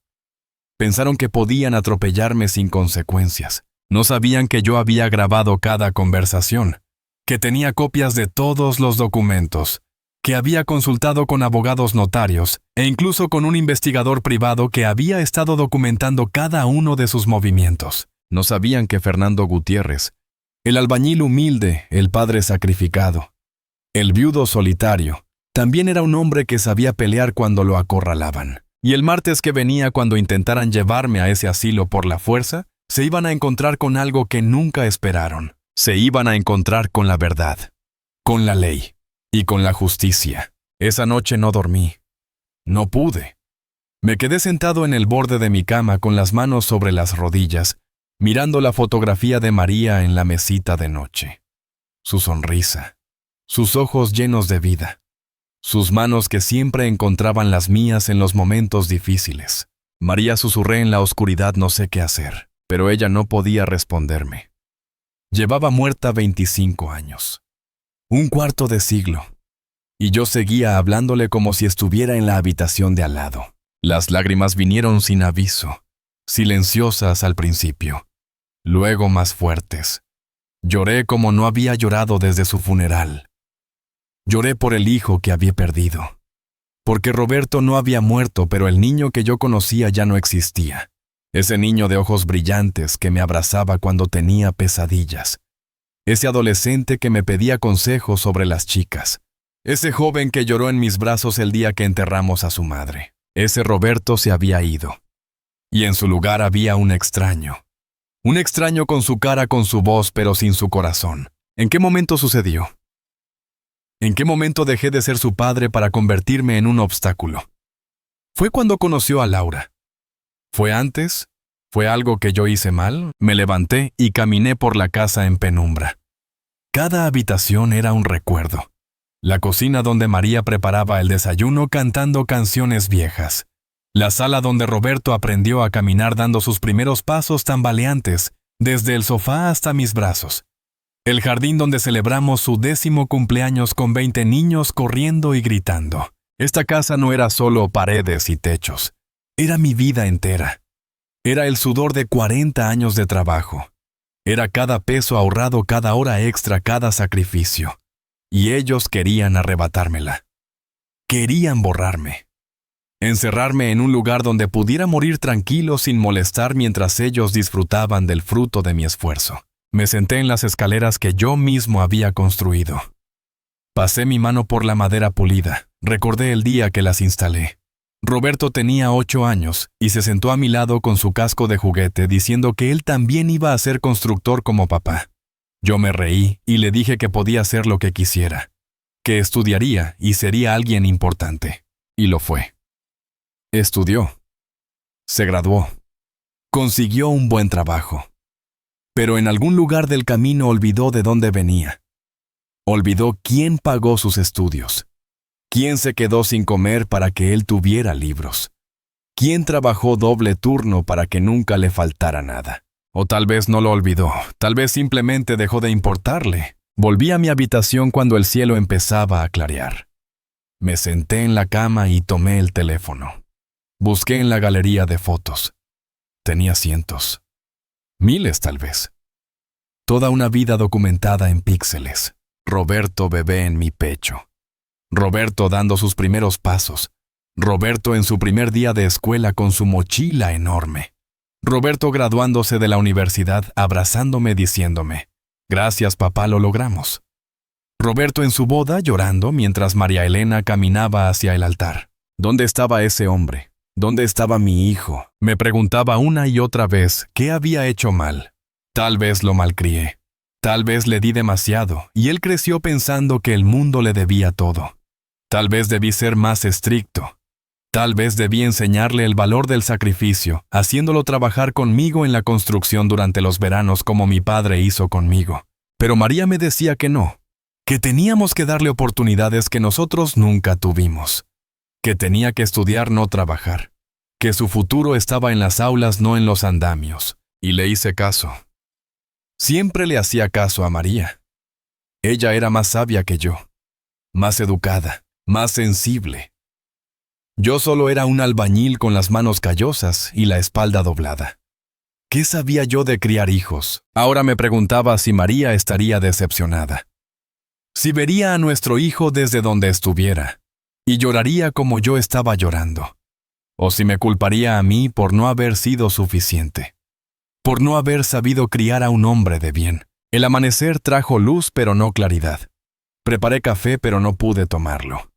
A: Pensaron que podían atropellarme sin consecuencias. No sabían que yo había grabado cada conversación, que tenía copias de todos los documentos, que había consultado con abogados notarios e incluso con un investigador privado que había estado documentando cada uno de sus movimientos. No sabían que Fernando Gutiérrez, el albañil humilde, el padre sacrificado, el viudo solitario, también era un hombre que sabía pelear cuando lo acorralaban. Y el martes que venía, cuando intentaran llevarme a ese asilo por la fuerza, se iban a encontrar con algo que nunca esperaron. Se iban a encontrar con la verdad, con la ley y con la justicia. Esa noche no dormí. No pude. Me quedé sentado en el borde de mi cama con las manos sobre las rodillas, mirando la fotografía de María en la mesita de noche. Su sonrisa, sus ojos llenos de vida. Sus manos que siempre encontraban las mías en los momentos difíciles. María, susurré en la oscuridad, no sé qué hacer, pero ella no podía responderme. Llevaba muerta 25 años. Un cuarto de siglo. Y yo seguía hablándole como si estuviera en la habitación de al lado. Las lágrimas vinieron sin aviso, silenciosas al principio, luego más fuertes. Lloré como no había llorado desde su funeral. Lloré por el hijo que había perdido. Porque Roberto no había muerto, pero el niño que yo conocía ya no existía. Ese niño de ojos brillantes que me abrazaba cuando tenía pesadillas. Ese adolescente que me pedía consejos sobre las chicas. Ese joven que lloró en mis brazos el día que enterramos a su madre. Ese Roberto se había ido. Y en su lugar había un extraño. Un extraño con su cara, con su voz, pero sin su corazón. ¿En qué momento sucedió? ¿En qué momento dejé de ser su padre para convertirme en un obstáculo? ¿Fue cuando conoció a Laura? ¿Fue antes? ¿Fue algo que yo hice mal? Me levanté y caminé por la casa en penumbra. Cada habitación era un recuerdo. La cocina donde María preparaba el desayuno cantando canciones viejas. La sala donde Roberto aprendió a caminar dando sus primeros pasos tambaleantes, desde el sofá hasta mis brazos. El jardín donde celebramos su 10º cumpleaños con 20 niños corriendo y gritando. Esta casa no era solo paredes y techos. Era mi vida entera. Era el sudor de 40 años de trabajo. Era cada peso ahorrado, cada hora extra, cada sacrificio. Y ellos querían arrebatármela. Querían borrarme. Encerrarme en un lugar donde pudiera morir tranquilo sin molestar mientras ellos disfrutaban del fruto de mi esfuerzo. Me senté en las escaleras que yo mismo había construido. Pasé mi mano por la madera pulida. Recordé el día que las instalé. Roberto tenía 8 años y se sentó a mi lado con su casco de juguete diciendo que él también iba a ser constructor como papá. Yo me reí y le dije que podía hacer lo que quisiera, que estudiaría y sería alguien importante. Y lo fue. Estudió. Se graduó. Consiguió un buen trabajo. Pero en algún lugar del camino olvidó de dónde venía. Olvidó quién pagó sus estudios. ¿Quién se quedó sin comer para que él tuviera libros? ¿Quién trabajó doble turno para que nunca le faltara nada? O tal vez no lo olvidó, tal vez simplemente dejó de importarle. Volví a mi habitación cuando el cielo empezaba a clarear. Me senté en la cama y tomé el teléfono. Busqué en la galería de fotos. Tenía cientos. Miles tal vez. Toda una vida documentada en píxeles. Roberto bebé en mi pecho. Roberto dando sus primeros pasos. Roberto en su primer día de escuela con su mochila enorme. Roberto graduándose de la universidad abrazándome diciéndome, «Gracias, papá, lo logramos». Roberto en su boda llorando mientras María Elena caminaba hacia el altar. ¿Dónde estaba ese hombre? ¿Dónde estaba mi hijo? Me preguntaba una y otra vez qué había hecho mal. Tal vez lo malcrié. Tal vez le di demasiado y él creció pensando que el mundo le debía todo. Tal vez debí ser más estricto. Tal vez debí enseñarle el valor del sacrificio, haciéndolo trabajar conmigo en la construcción durante los veranos como mi padre hizo conmigo. Pero María me decía que no, que teníamos que darle oportunidades que nosotros nunca tuvimos, que tenía que estudiar, no trabajar, que su futuro estaba en las aulas, no en los andamios. Y le hice caso. Siempre le hacía caso a María. Ella era más sabia que yo, más educada, más sensible. Yo solo era un albañil con las manos callosas y la espalda doblada. ¿Qué sabía yo de criar hijos? Ahora me preguntaba si María estaría decepcionada. Si vería a nuestro hijo desde donde estuviera, y lloraría como yo estaba llorando. O si me culparía a mí por no haber sido suficiente. Por no haber sabido criar a un hombre de bien. El amanecer trajo luz pero no claridad. Preparé café pero no pude tomarlo.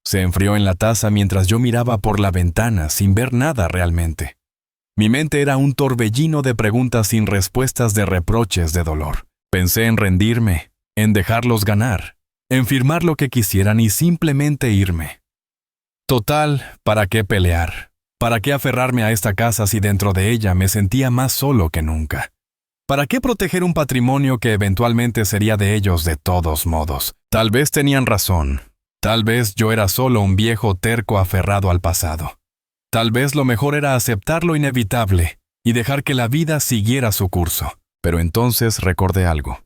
A: Se enfrió en la taza mientras yo miraba por la ventana sin ver nada realmente. Mi mente era un torbellino de preguntas sin respuestas, de reproches, de dolor. Pensé en rendirme, en dejarlos ganar, en firmar lo que quisieran y simplemente irme. Total, ¿para qué pelear? ¿Para qué aferrarme a esta casa si dentro de ella me sentía más solo que nunca? ¿Para qué proteger un patrimonio que eventualmente sería de ellos de todos modos? Tal vez tenían razón. Tal vez yo era solo un viejo terco aferrado al pasado. Tal vez lo mejor era aceptar lo inevitable y dejar que la vida siguiera su curso. Pero entonces recordé algo.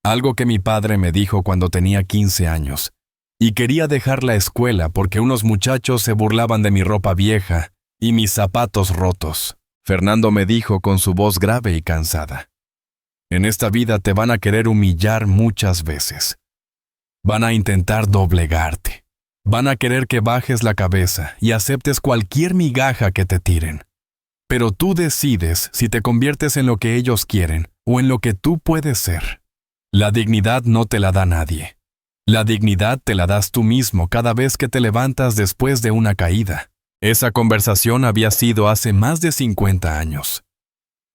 A: Algo que mi padre me dijo cuando tenía 15 años. Y quería dejar la escuela porque unos muchachos se burlaban de mi ropa vieja y mis zapatos rotos. Fernando me dijo con su voz grave y cansada. En esta vida te van a querer humillar muchas veces. Van a intentar doblegarte. Van a querer que bajes la cabeza y aceptes cualquier migaja que te tiren. Pero tú decides si te conviertes en lo que ellos quieren o en lo que tú puedes ser. La dignidad no te la da nadie. La dignidad te la das tú mismo cada vez que te levantas después de una caída. Esa conversación había sido hace más de 50 años.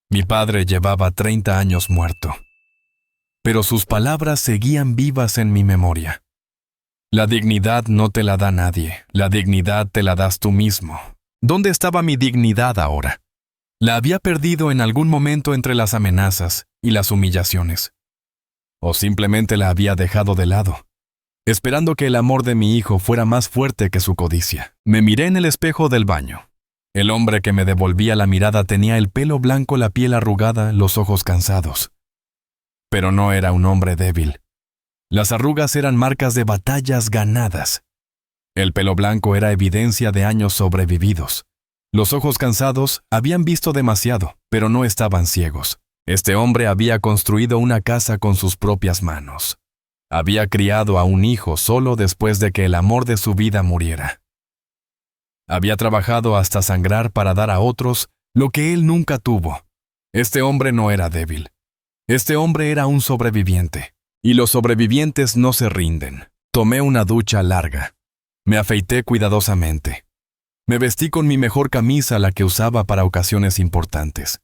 A: Mi padre llevaba 30 años muerto. Pero sus palabras seguían vivas en mi memoria. La dignidad no te la da nadie, la dignidad te la das tú mismo. ¿Dónde estaba mi dignidad ahora? La había perdido en algún momento entre las amenazas y las humillaciones. O simplemente la había dejado de lado, esperando que el amor de mi hijo fuera más fuerte que su codicia. Me miré en el espejo del baño. El hombre que me devolvía la mirada tenía el pelo blanco, la piel arrugada, los ojos cansados. Pero no era un hombre débil. Las arrugas eran marcas de batallas ganadas. El pelo blanco era evidencia de años sobrevividos. Los ojos cansados habían visto demasiado, pero no estaban ciegos. Este hombre había construido una casa con sus propias manos. Había criado a un hijo solo después de que el amor de su vida muriera. Había trabajado hasta sangrar para dar a otros lo que él nunca tuvo. Este hombre no era débil. Este hombre era un sobreviviente. Y los sobrevivientes no se rinden. Tomé una ducha larga. Me afeité cuidadosamente. Me vestí con mi mejor camisa, la que usaba para ocasiones importantes.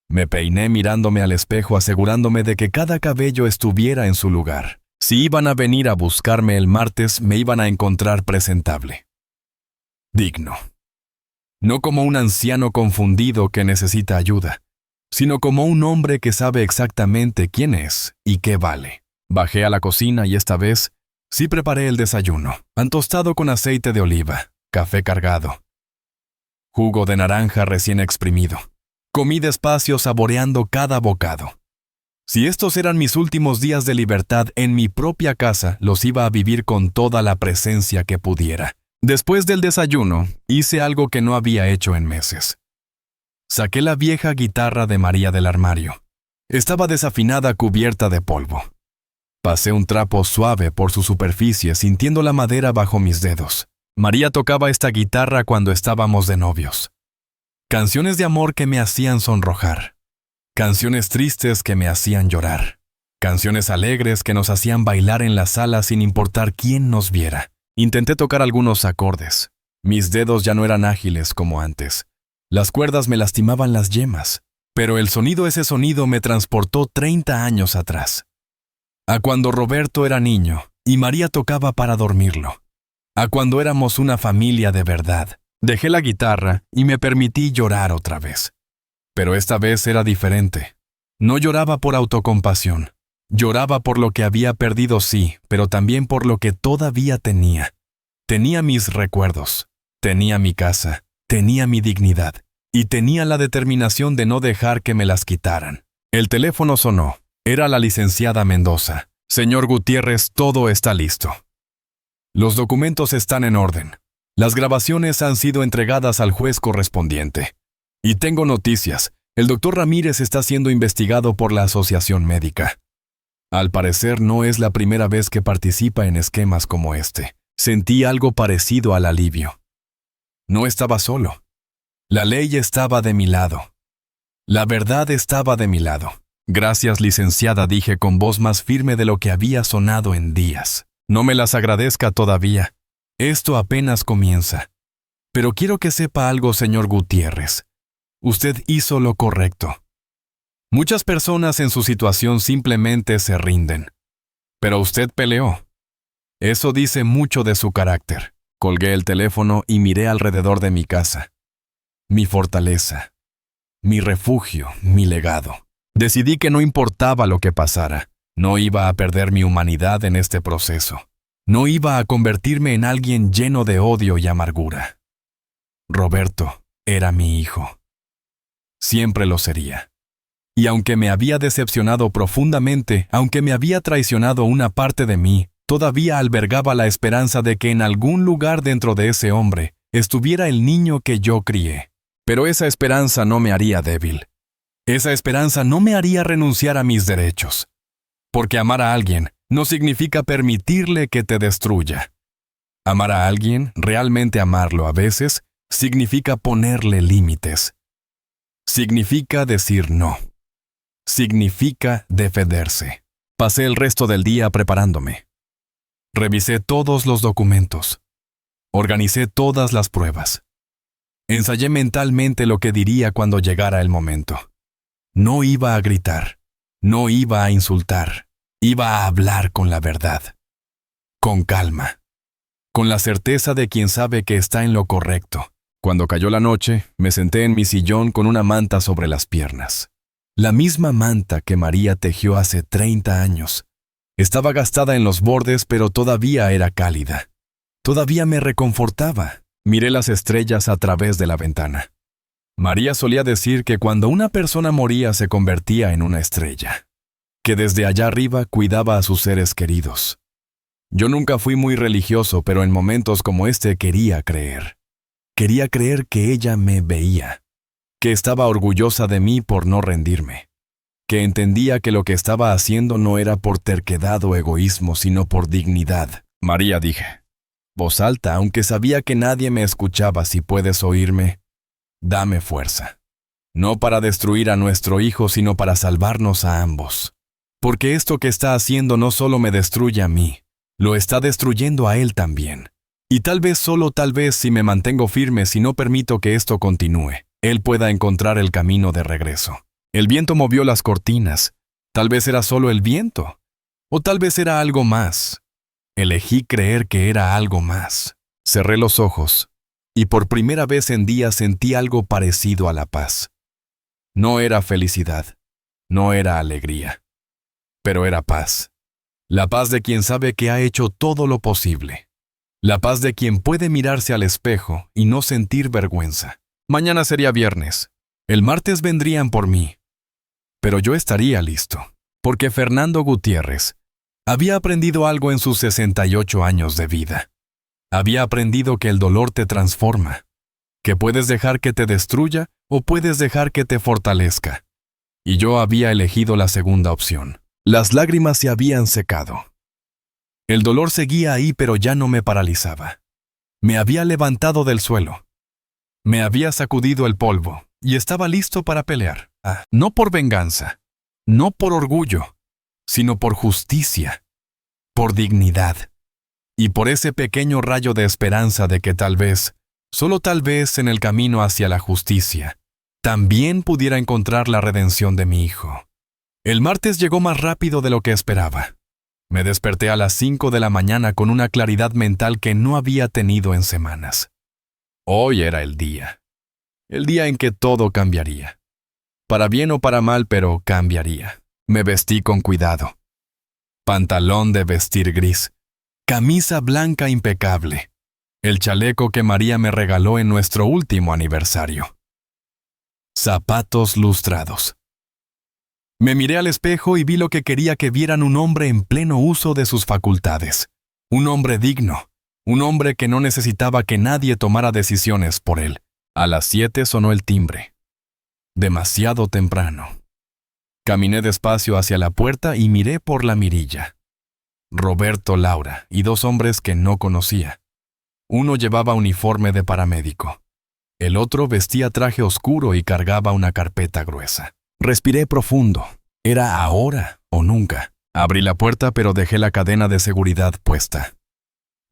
A: Me peiné mirándome al espejo, asegurándome de que cada cabello estuviera en su lugar. Si iban a venir a buscarme el martes, me iban a encontrar presentable. Digno. No como un anciano confundido que necesita ayuda, sino como un hombre que sabe exactamente quién es y qué vale. Bajé a la cocina y esta vez sí preparé el desayuno. Pan tostado con aceite de oliva, café cargado, jugo de naranja recién exprimido. Comí despacio, saboreando cada bocado. Si estos eran mis últimos días de libertad en mi propia casa, los iba a vivir con toda la presencia que pudiera. Después del desayuno, hice algo que no había hecho en meses. Saqué la vieja guitarra de María del armario. Estaba desafinada, cubierta de polvo. Pasé un trapo suave por su superficie, sintiendo la madera bajo mis dedos. María tocaba esta guitarra cuando estábamos de novios. Canciones de amor que me hacían sonrojar. Canciones tristes que me hacían llorar. Canciones alegres que nos hacían bailar en la sala sin importar quién nos viera. Intenté tocar algunos acordes. Mis dedos ya no eran ágiles como antes. Las cuerdas me lastimaban las yemas. Pero ese sonido me transportó 30 años atrás. A cuando Roberto era niño y María tocaba para dormirlo. A cuando éramos una familia de verdad. Dejé la guitarra y me permití llorar otra vez. Pero esta vez era diferente. No lloraba por autocompasión. Lloraba por lo que había perdido, sí, pero también por lo que todavía tenía. Tenía mis recuerdos, tenía mi casa, tenía mi dignidad, y tenía la determinación de no dejar que me las quitaran. El teléfono sonó. Era la licenciada Mendoza. Señor Gutiérrez, todo está listo. Los documentos están en orden. Las grabaciones han sido entregadas al juez correspondiente. Y tengo noticias. El doctor Ramírez está siendo investigado por la Asociación Médica. Al parecer no es la primera vez que participa en esquemas como este. Sentí algo parecido al alivio. No estaba solo. La ley estaba de mi lado. La verdad estaba de mi lado. Gracias, licenciada, dije con voz más firme de lo que había sonado en días. No me las agradezca todavía. Esto apenas comienza. Pero quiero que sepa algo, señor Gutiérrez. Usted hizo lo correcto. Muchas personas en su situación simplemente se rinden. Pero usted peleó. Eso dice mucho de su carácter. Colgué el teléfono y miré alrededor de mi casa. Mi fortaleza. Mi refugio, mi legado. Decidí que no importaba lo que pasara. No iba a perder mi humanidad en este proceso. No iba a convertirme en alguien lleno de odio y amargura. Roberto era mi hijo. Siempre lo sería. Y aunque me había decepcionado profundamente, aunque me había traicionado una parte de mí, todavía albergaba la esperanza de que en algún lugar dentro de ese hombre estuviera el niño que yo crié. Pero esa esperanza no me haría débil. Esa esperanza no me haría renunciar a mis derechos. Porque amar a alguien no significa permitirle que te destruya. Amar a alguien, realmente amarlo a veces, significa ponerle límites. Significa decir no. Significa defenderse. Pasé el resto del día preparándome. Revisé todos los documentos. Organicé todas las pruebas. Ensayé mentalmente lo que diría cuando llegara el momento. No iba a gritar, no iba a insultar, iba a hablar con la verdad. Con calma. Con la certeza de quien sabe que está en lo correcto. Cuando cayó la noche, me senté en mi sillón con una manta sobre las piernas. La misma manta que María tejió hace 30 años. Estaba gastada en los bordes, pero todavía era cálida. Todavía me reconfortaba. Miré las estrellas a través de la ventana. María solía decir que cuando una persona moría se convertía en una estrella, que desde allá arriba cuidaba a sus seres queridos. Yo nunca fui muy religioso, pero en momentos como este quería creer. Quería creer que ella me veía, que estaba orgullosa de mí por no rendirme, que entendía que lo que estaba haciendo no era por terquedad o egoísmo, sino por dignidad. María, dije, voz alta, aunque sabía que nadie me escuchaba. Si puedes oírme, dame fuerza. No para destruir a nuestro hijo, sino para salvarnos a ambos. Porque esto que está haciendo no solo me destruye a mí, lo está destruyendo a él también. Y tal vez, solo tal vez, si me mantengo firme, si no permito que esto continúe, él pueda encontrar el camino de regreso. El viento movió las cortinas. Tal vez era solo el viento. O tal vez era algo más. Elegí creer que era algo más. Cerré los ojos, y por primera vez en días sentí algo parecido a la paz. No era felicidad, no era alegría, pero era paz. La paz de quien sabe que ha hecho todo lo posible. La paz de quien puede mirarse al espejo y no sentir vergüenza. Mañana sería viernes. El martes vendrían por mí. Pero yo estaría listo, porque Fernando Gutiérrez había aprendido algo en sus 68 años de vida. Había aprendido que el dolor te transforma, que puedes dejar que te destruya o puedes dejar que te fortalezca. Y yo había elegido la segunda opción. Las lágrimas se habían secado. El dolor seguía ahí, pero ya no me paralizaba. Me había levantado del suelo. Me había sacudido el polvo y estaba listo para pelear. No por venganza, no por orgullo, sino por justicia, por dignidad. Y por ese pequeño rayo de esperanza de que tal vez, solo tal vez en el camino hacia la justicia, también pudiera encontrar la redención de mi hijo. El martes llegó más rápido de lo que esperaba. Me desperté a las 5 de la mañana con una claridad mental que no había tenido en semanas. Hoy era el día en que todo cambiaría. Para bien o para mal, pero cambiaría. Me vestí con cuidado. Pantalón de vestir gris. Camisa blanca impecable. El chaleco que María me regaló en nuestro último aniversario. Zapatos lustrados. Me miré al espejo y vi lo que quería que vieran: un hombre en pleno uso de sus facultades. Un hombre digno. Un hombre que no necesitaba que nadie tomara decisiones por él. A las 7 sonó el timbre. Demasiado temprano. Caminé despacio hacia la puerta y miré por la mirilla. Roberto, Laura y 2 hombres que no conocía. Uno llevaba uniforme de paramédico. El otro vestía traje oscuro y cargaba una carpeta gruesa. Respiré profundo. Era ahora o nunca. Abrí la puerta, pero dejé la cadena de seguridad puesta.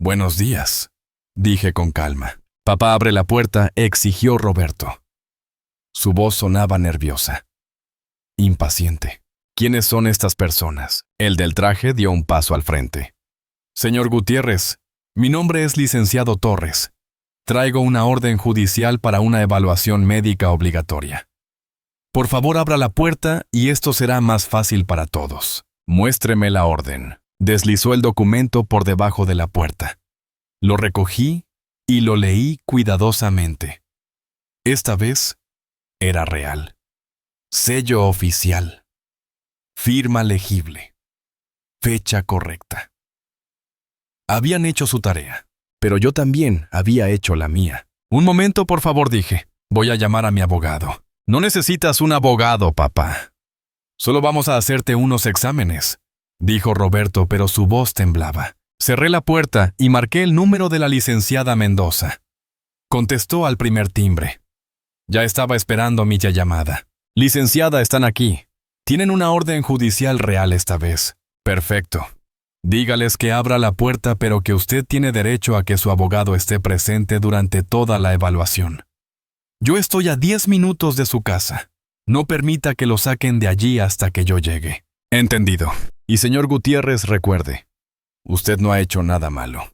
A: «Buenos días», dije con calma. «Papá, abre la puerta», exigió Roberto. Su voz sonaba nerviosa. Impaciente. «¿Quiénes son estas personas?». El del traje dio un paso al frente. «Señor Gutiérrez, mi nombre es licenciado Torres. Traigo una orden judicial para una evaluación médica obligatoria. Por favor, abra la puerta y esto será más fácil para todos». «Muéstreme la orden». Deslizó el documento por debajo de la puerta. Lo recogí y lo leí cuidadosamente. Esta vez era real. Sello oficial. Firma legible. Fecha correcta. Habían hecho su tarea, pero yo también había hecho la mía. «Un momento, por favor», dije. «Voy a llamar a mi abogado». «No necesitas un abogado, papá. Solo vamos a hacerte unos exámenes», dijo Roberto, pero su voz temblaba. Cerré la puerta y marqué el número de la licenciada Mendoza. Contestó al primer timbre. Ya estaba esperando mi llamada. «Licenciada, están aquí. Tienen una orden judicial real esta vez». «Perfecto. Dígales que abra la puerta, pero que usted tiene derecho a que su abogado esté presente durante toda la evaluación. Yo estoy a 10 minutos de su casa. No permita que lo saquen de allí hasta que yo llegue. Entendido. Y señor Gutiérrez, recuerde, usted no ha hecho nada malo.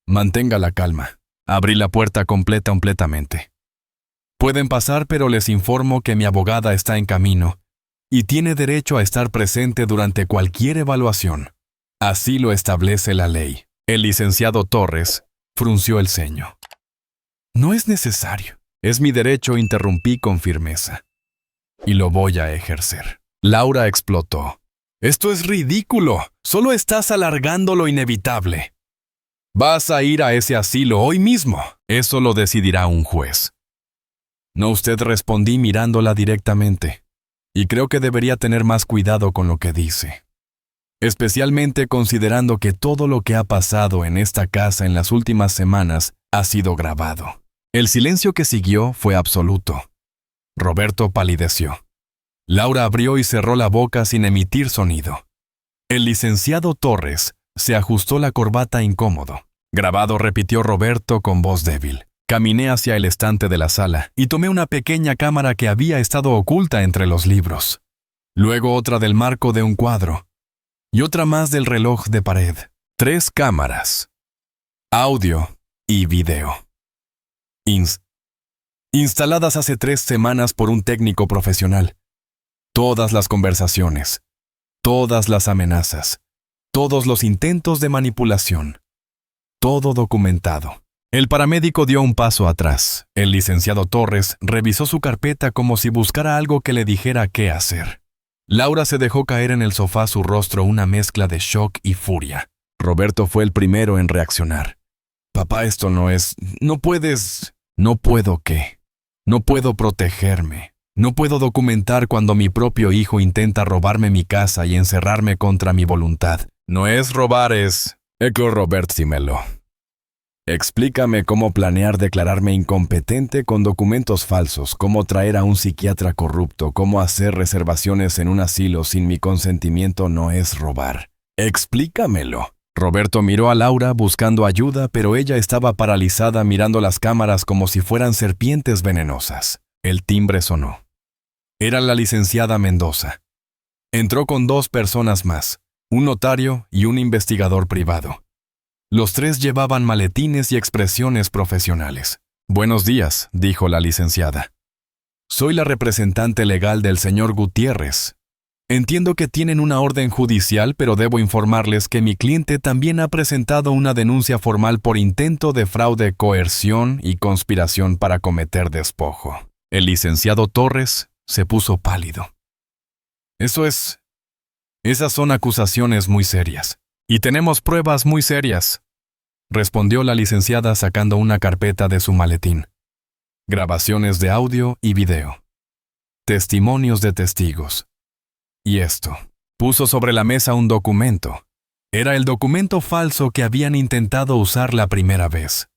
A: Mantenga la calma. Abrí la puerta completamente. Pueden pasar, pero les informo que mi abogada está en camino y tiene derecho a estar presente durante cualquier evaluación. Así lo establece la ley. El licenciado Torres frunció el ceño. No es necesario. Es mi derecho, interrumpí con firmeza. Y lo voy a ejercer. Laura explotó. Esto es ridículo. Solo estás alargando lo inevitable. Vas a ir a ese asilo hoy mismo. Eso lo decidirá un juez. No, usted, respondí mirándola directamente. Y creo que debería tener más cuidado con lo que dice. Especialmente considerando que todo lo que ha pasado en esta casa en las últimas semanas ha sido grabado. El silencio que siguió fue absoluto. Roberto palideció. Laura abrió y cerró la boca sin emitir sonido. El licenciado Torres se ajustó la corbata incómodo. Grabado, repitió Roberto con voz débil. Caminé hacia el estante de la sala y tomé una pequeña cámara que había estado oculta entre los libros. Luego otra del marco de un cuadro. Y otra más del reloj de pared. 3 cámaras. Audio y video. Instaladas hace 3 semanas por un técnico profesional. Todas las conversaciones, todas las amenazas, todos los intentos de manipulación. Todo documentado. El paramédico dio un paso atrás. El licenciado Torres revisó su carpeta como si buscara algo que le dijera qué hacer. Laura se dejó caer en el sofá, su rostro una mezcla de shock y furia. Roberto fue el primero en reaccionar. Papá, esto no es... No puedes... No puedo qué. No puedo protegerme. No puedo documentar cuando mi propio hijo intenta robarme mi casa y encerrarme contra mi voluntad. No es robar, es... Eco Robert Simelo. Explícame cómo planear declararme incompetente con documentos falsos, cómo traer a un psiquiatra corrupto, cómo hacer reservaciones en un asilo sin mi consentimiento no es robar. Explícamelo. Roberto miró a Laura buscando ayuda, pero ella estaba paralizada mirando las cámaras como si fueran serpientes venenosas. El timbre sonó. Era la licenciada Mendoza. Entró con 2 personas más, un notario y un investigador privado. Los 3 llevaban maletines y expresiones profesionales. Buenos días, dijo la licenciada. Soy la representante legal del señor Gutiérrez. Entiendo que tienen una orden judicial, pero debo informarles que mi cliente también ha presentado una denuncia formal por intento de fraude, coerción y conspiración para cometer despojo. El licenciado Torres se puso pálido. Esas son acusaciones muy serias. Y tenemos pruebas muy serias, respondió la licenciada sacando una carpeta de su maletín. Grabaciones de audio y video. Testimonios de testigos. Y esto. Puso sobre la mesa un documento. Era el documento falso que habían intentado usar la primera vez.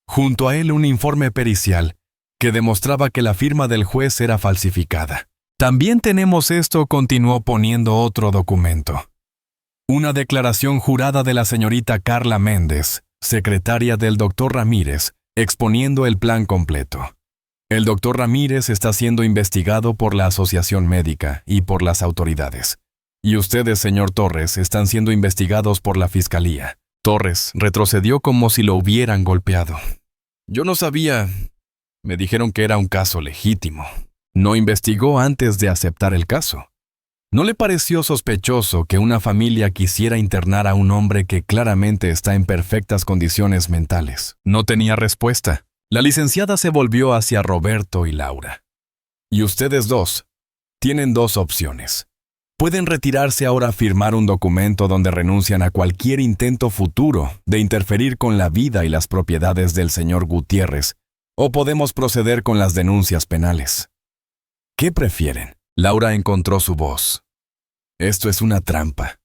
A: Junto a él un informe pericial que demostraba que la firma del juez era falsificada. También tenemos esto, continuó poniendo otro documento. Una declaración jurada de la señorita Carla Méndez, secretaria del doctor Ramírez, exponiendo el plan completo. El doctor Ramírez está siendo investigado por la Asociación Médica y por las autoridades. Y ustedes, señor Torres, están siendo investigados por la Fiscalía. Torres retrocedió como si lo hubieran golpeado. Yo no sabía. Me dijeron que era un caso legítimo. No investigó antes de aceptar el caso. ¿No le pareció sospechoso que una familia quisiera internar a un hombre que claramente está en perfectas condiciones mentales? No tenía respuesta. La licenciada se volvió hacia Roberto y Laura. Y ustedes 2 tienen 2 opciones. Pueden retirarse ahora a firmar un documento donde renuncian a cualquier intento futuro de interferir con la vida y las propiedades del señor Gutiérrez, o podemos proceder con las denuncias penales. ¿Qué prefieren? Laura encontró su voz. Esto es una trampa.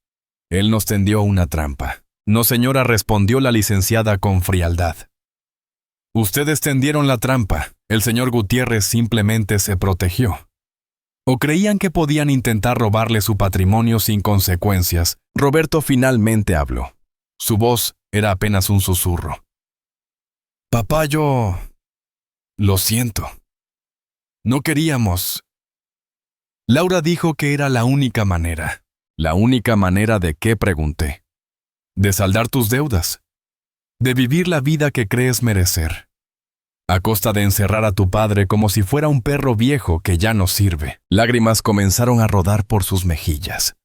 A: Él nos tendió una trampa. No, señora, respondió la licenciada con frialdad. Ustedes tendieron la trampa. El señor Gutiérrez simplemente se protegió. ¿O creían que podían intentar robarle su patrimonio sin consecuencias? Roberto finalmente habló. Su voz era apenas un susurro. Papá, yo... Lo siento. No queríamos. Laura dijo que era la única manera. ¿La única manera de qué? Pregunté. De saldar tus deudas. De vivir la vida que crees merecer. A costa de encerrar a tu padre como si fuera un perro viejo que ya no sirve. Lágrimas comenzaron a rodar por sus mejillas.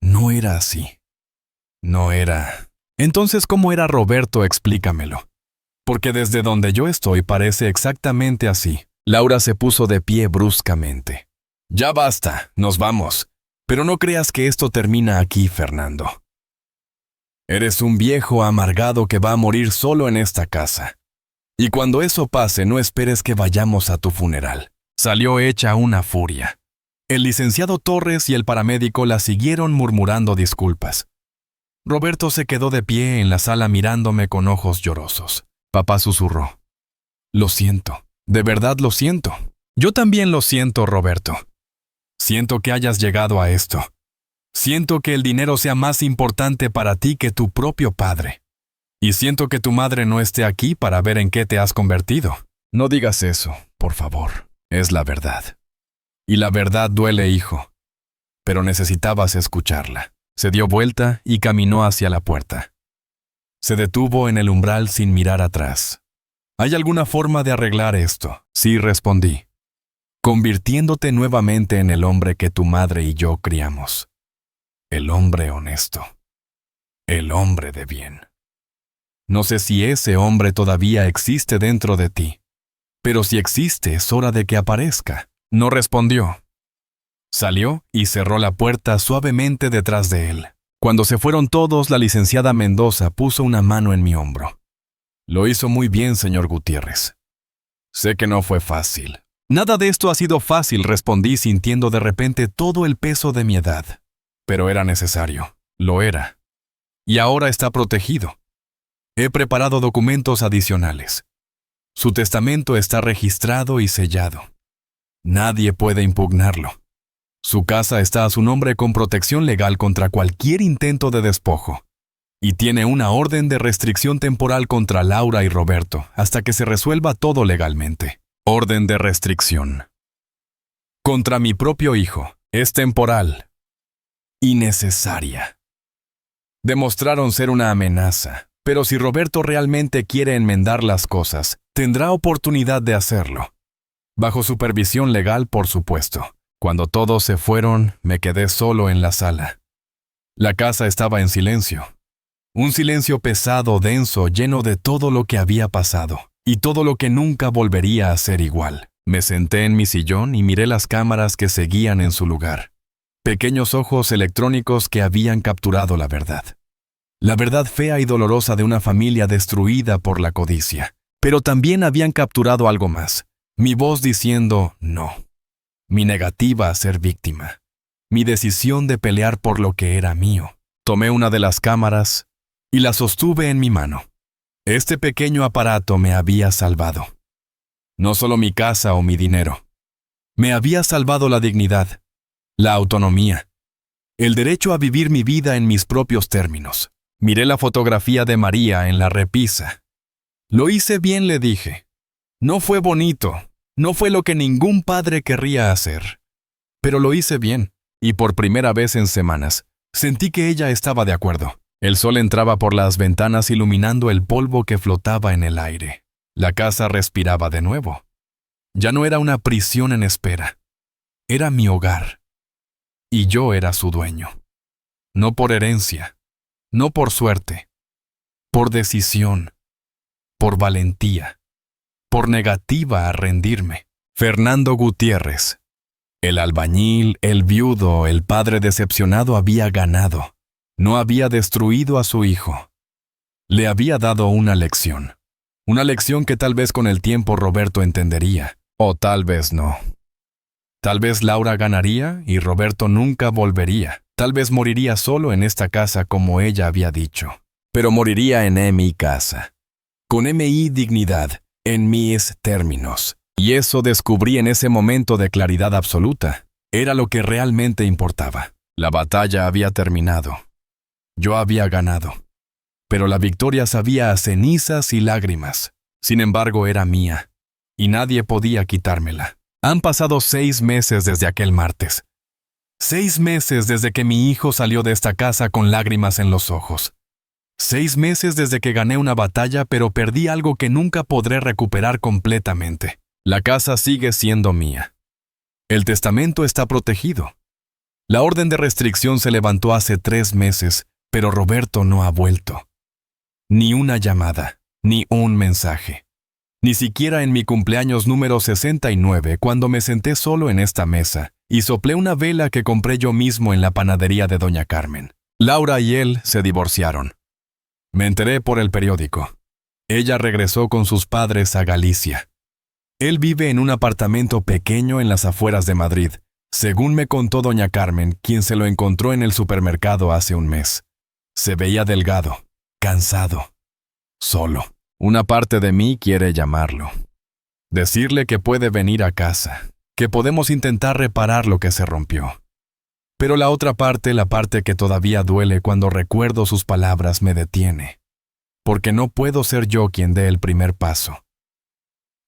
A: No era así. No era... Entonces, ¿cómo era Roberto? Explícamelo. Porque desde donde yo estoy parece exactamente así. Laura se puso de pie bruscamente. Ya basta, nos vamos. Pero no creas que esto termina aquí, Fernando. Eres un viejo amargado que va a morir solo en esta casa. Y cuando eso pase, no esperes que vayamos a tu funeral. Salió hecha una furia. El licenciado Torres y el paramédico la siguieron murmurando disculpas. Roberto se quedó de pie en la sala mirándome con ojos llorosos. Papá susurró. Lo siento, de verdad lo siento. Yo también lo siento, Roberto. Siento que hayas llegado a esto. Siento que el dinero sea más importante para ti que tu propio padre. Y siento que tu madre no esté aquí para ver en qué te has convertido. No digas eso, por favor. Es la verdad. Y la verdad duele, hijo. Pero necesitabas escucharla. Se dio vuelta y caminó hacia la puerta. Se detuvo en el umbral sin mirar atrás. ¿Hay alguna forma de arreglar esto? Sí, respondí. Convirtiéndote nuevamente en el hombre que tu madre y yo criamos. El hombre honesto. El hombre de bien. No sé si ese hombre todavía existe dentro de ti, pero si existe es hora de que aparezca. No respondió. Salió y cerró la puerta suavemente detrás de él. Cuando se fueron todos, la licenciada Mendoza puso una mano en mi hombro. Lo hizo muy bien, señor Gutiérrez. Sé que no fue fácil. Nada de esto ha sido fácil, respondí sintiendo de repente todo el peso de mi edad. Pero era necesario. Lo era. Y ahora está protegido. He preparado documentos adicionales. Su testamento está registrado y sellado. Nadie puede impugnarlo. Su casa está a su nombre con protección legal contra cualquier intento de despojo. Y tiene una orden de restricción temporal contra Laura y Roberto hasta que se resuelva todo legalmente. Orden de restricción. Contra mi propio hijo. Es temporal. Y necesaria. Demostraron ser una amenaza. Pero si Roberto realmente quiere enmendar las cosas, tendrá oportunidad de hacerlo. Bajo supervisión legal, por supuesto. Cuando todos se fueron, me quedé solo en la sala. La casa estaba en silencio. Un silencio pesado, denso, lleno de todo lo que había pasado, y todo lo que nunca volvería a ser igual. Me senté en mi sillón y miré las cámaras que seguían en su lugar. Pequeños ojos electrónicos que habían capturado la verdad. La verdad fea y dolorosa de una familia destruida por la codicia. Pero también habían capturado algo más. Mi voz diciendo no. Mi negativa a ser víctima. Mi decisión de pelear por lo que era mío. Tomé una de las cámaras y la sostuve en mi mano. Este pequeño aparato me había salvado. No solo mi casa o mi dinero. Me había salvado la dignidad, la autonomía, el derecho a vivir mi vida en mis propios términos. Miré la fotografía de María en la repisa. Lo hice bien, le dije. No fue bonito, no fue lo que ningún padre querría hacer. Pero lo hice bien, y por primera vez en semanas, sentí que ella estaba de acuerdo. El sol entraba por las ventanas iluminando el polvo que flotaba en el aire. La casa respiraba de nuevo. Ya no era una prisión en espera. Era mi hogar. Y yo era su dueño. No por herencia. No por suerte, por decisión, por valentía, por negativa a rendirme. Fernando Gutiérrez. El albañil, el viudo, el padre decepcionado había ganado. No había destruido a su hijo. Le había dado una lección. Una lección que tal vez con el tiempo Roberto entendería, o tal vez no. Tal vez Laura ganaría y Roberto nunca volvería. Tal vez moriría solo en esta casa como ella había dicho. Pero moriría en mi casa. Con mi dignidad, en mis términos. Y eso descubrí en ese momento de claridad absoluta. Era lo que realmente importaba. La batalla había terminado. Yo había ganado. Pero la victoria sabía a cenizas y lágrimas. Sin embargo, era mía, y nadie podía quitármela. Han pasado 6 meses desde aquel martes. 6 meses desde que mi hijo salió de esta casa con lágrimas en los ojos. 6 meses desde que gané una batalla, pero perdí algo que nunca podré recuperar completamente. La casa sigue siendo mía. El testamento está protegido. La orden de restricción se levantó hace 3 meses, pero Roberto no ha vuelto. Ni una llamada, ni un mensaje. Ni siquiera en mi cumpleaños número 69, cuando me senté solo en esta mesa y soplé una vela que compré yo mismo en la panadería de Doña Carmen. Laura y él se divorciaron. Me enteré por el periódico. Ella regresó con sus padres a Galicia. Él vive en un apartamento pequeño en las afueras de Madrid, según me contó Doña Carmen, quien se lo encontró en el supermercado hace un mes. Se veía delgado, cansado, solo. Una parte de mí quiere llamarlo. Decirle que puede venir a casa, que podemos intentar reparar lo que se rompió. Pero la otra parte, la parte que todavía duele cuando recuerdo sus palabras, me detiene. Porque no puedo ser yo quien dé el primer paso.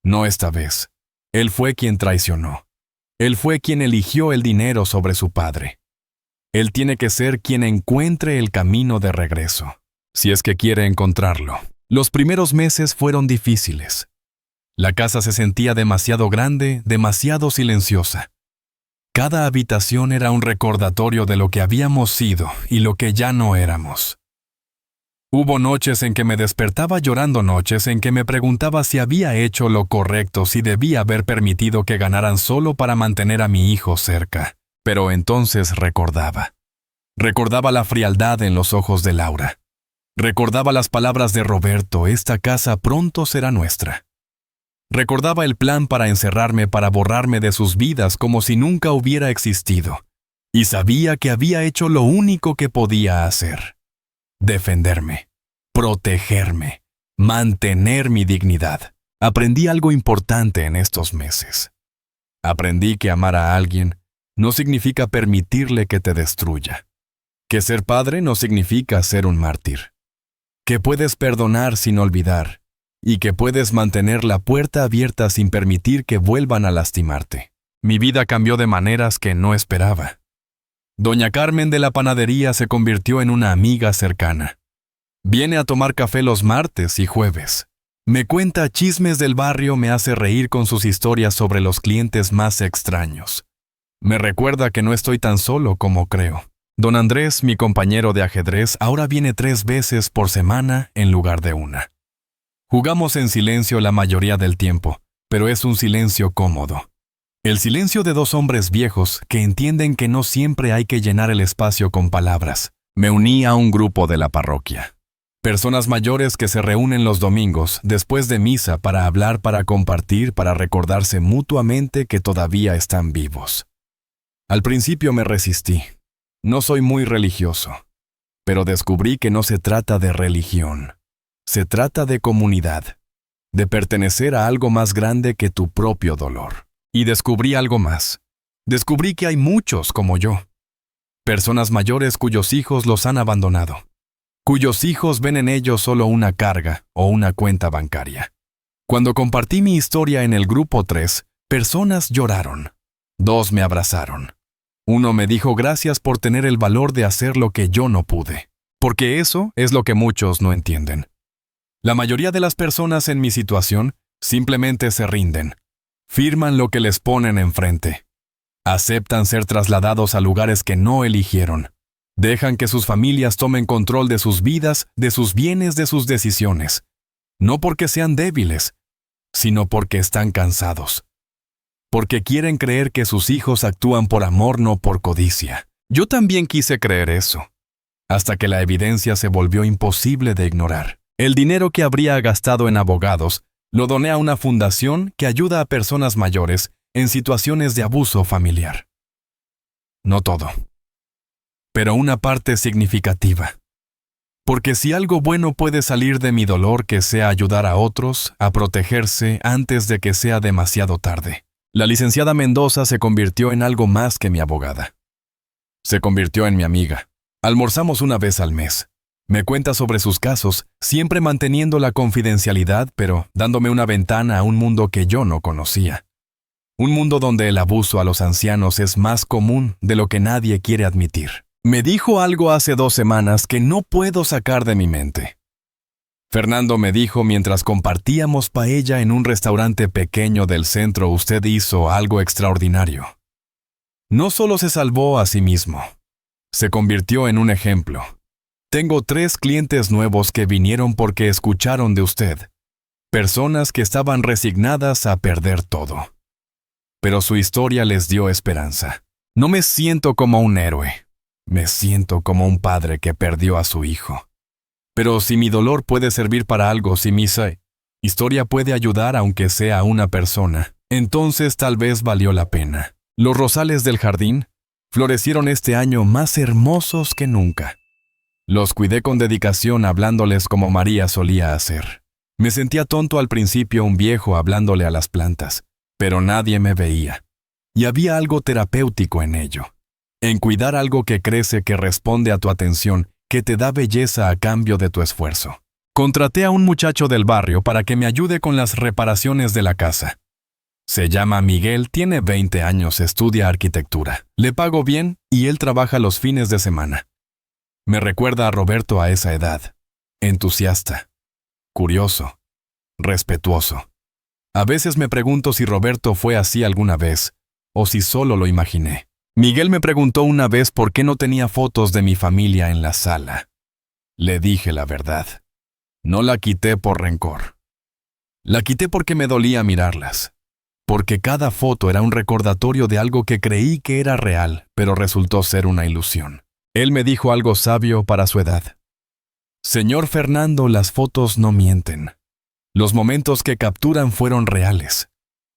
A: No esta vez. Él fue quien traicionó. Él fue quien eligió el dinero sobre su padre. Él tiene que ser quien encuentre el camino de regreso, si es que quiere encontrarlo. Los primeros meses fueron difíciles. La casa se sentía demasiado grande, demasiado silenciosa. Cada habitación era un recordatorio de lo que habíamos sido y lo que ya no éramos. Hubo noches en que me despertaba llorando, noches en que me preguntaba si había hecho lo correcto, si debía haber permitido que ganaran solo para mantener a mi hijo cerca. Pero entonces recordaba. Recordaba la frialdad en los ojos de Laura. Recordaba las palabras de Roberto: esta casa pronto será nuestra. Recordaba el plan para encerrarme, para borrarme de sus vidas como si nunca hubiera existido. Y sabía que había hecho lo único que podía hacer: defenderme, protegerme, mantener mi dignidad. Aprendí algo importante en estos meses. Aprendí que amar a alguien no significa permitirle que te destruya. Que ser padre no significa ser un mártir. Que puedes perdonar sin olvidar, y que puedes mantener la puerta abierta sin permitir que vuelvan a lastimarte. Mi vida cambió de maneras que no esperaba. Doña Carmen de la panadería se convirtió en una amiga cercana. Viene a tomar café los martes y jueves. Me cuenta chismes del barrio, me hace reír con sus historias sobre los clientes más extraños. Me recuerda que no estoy tan solo como creo. Don Andrés, mi compañero de ajedrez, ahora viene 3 veces por semana en lugar de una. Jugamos en silencio la mayoría del tiempo, pero es un silencio cómodo. El silencio de 2 hombres viejos que entienden que no siempre hay que llenar el espacio con palabras. Me uní a un grupo de la parroquia. Personas mayores que se reúnen los domingos después de misa para hablar, para compartir, para recordarse mutuamente que todavía están vivos. Al principio me resistí. No soy muy religioso, pero descubrí que no se trata de religión. Se trata de comunidad, de pertenecer a algo más grande que tu propio dolor. Y descubrí algo más. Descubrí que hay muchos como yo. Personas mayores cuyos hijos los han abandonado. Cuyos hijos ven en ellos solo una carga o una cuenta bancaria. Cuando compartí mi historia en el grupo 3, personas lloraron. 2 me abrazaron. 1 me dijo gracias por tener el valor de hacer lo que yo no pude. Porque eso es lo que muchos no entienden. La mayoría de las personas en mi situación simplemente se rinden. Firman lo que les ponen enfrente. Aceptan ser trasladados a lugares que no eligieron. Dejan que sus familias tomen control de sus vidas, de sus bienes, de sus decisiones. No porque sean débiles, sino porque están cansados. Porque quieren creer que sus hijos actúan por amor, no por codicia. Yo también quise creer eso, hasta que la evidencia se volvió imposible de ignorar. El dinero que habría gastado en abogados lo doné a una fundación que ayuda a personas mayores en situaciones de abuso familiar. No todo, pero una parte significativa. Porque si algo bueno puede salir de mi dolor, que sea ayudar a otros a protegerse antes de que sea demasiado tarde. La licenciada Mendoza se convirtió en algo más que mi abogada. Se convirtió en mi amiga. Almorzamos una vez al mes. Me cuenta sobre sus casos, siempre manteniendo la confidencialidad, pero dándome una ventana a un mundo que yo no conocía. Un mundo donde el abuso a los ancianos es más común de lo que nadie quiere admitir. Me dijo algo hace 2 semanas que no puedo sacar de mi mente. Fernando me dijo mientras compartíamos paella en un restaurante pequeño del centro, usted hizo algo extraordinario. No solo se salvó a sí mismo, se convirtió en un ejemplo. Tengo 3 clientes nuevos que vinieron porque escucharon de usted. Personas que estaban resignadas a perder todo. Pero su historia les dio esperanza. No me siento como un héroe. Me siento como un padre que perdió a su hijo. Pero si mi dolor puede servir para algo, si mi historia puede ayudar aunque sea a una persona, entonces tal vez valió la pena. Los rosales del jardín florecieron este año más hermosos que nunca. Los cuidé con dedicación hablándoles como María solía hacer. Me sentía tonto al principio, un viejo hablándole a las plantas, pero nadie me veía. Y había algo terapéutico en ello. En cuidar algo que crece, que responde a tu atención, que te da belleza a cambio de tu esfuerzo. Contraté a un muchacho del barrio para que me ayude con las reparaciones de la casa. Se llama Miguel, tiene 20 años, estudia arquitectura. Le pago bien y él trabaja los fines de semana. Me recuerda a Roberto a esa edad. Entusiasta, curioso, respetuoso. A veces me pregunto si Roberto fue así alguna vez, o si solo lo imaginé. Miguel me preguntó una vez por qué no tenía fotos de mi familia en la sala. Le dije la verdad. No la quité por rencor. La quité porque me dolía mirarlas. Porque cada foto era un recordatorio de algo que creí que era real, pero resultó ser una ilusión. Él me dijo algo sabio para su edad. Señor Fernando, las fotos no mienten. Los momentos que capturan fueron reales.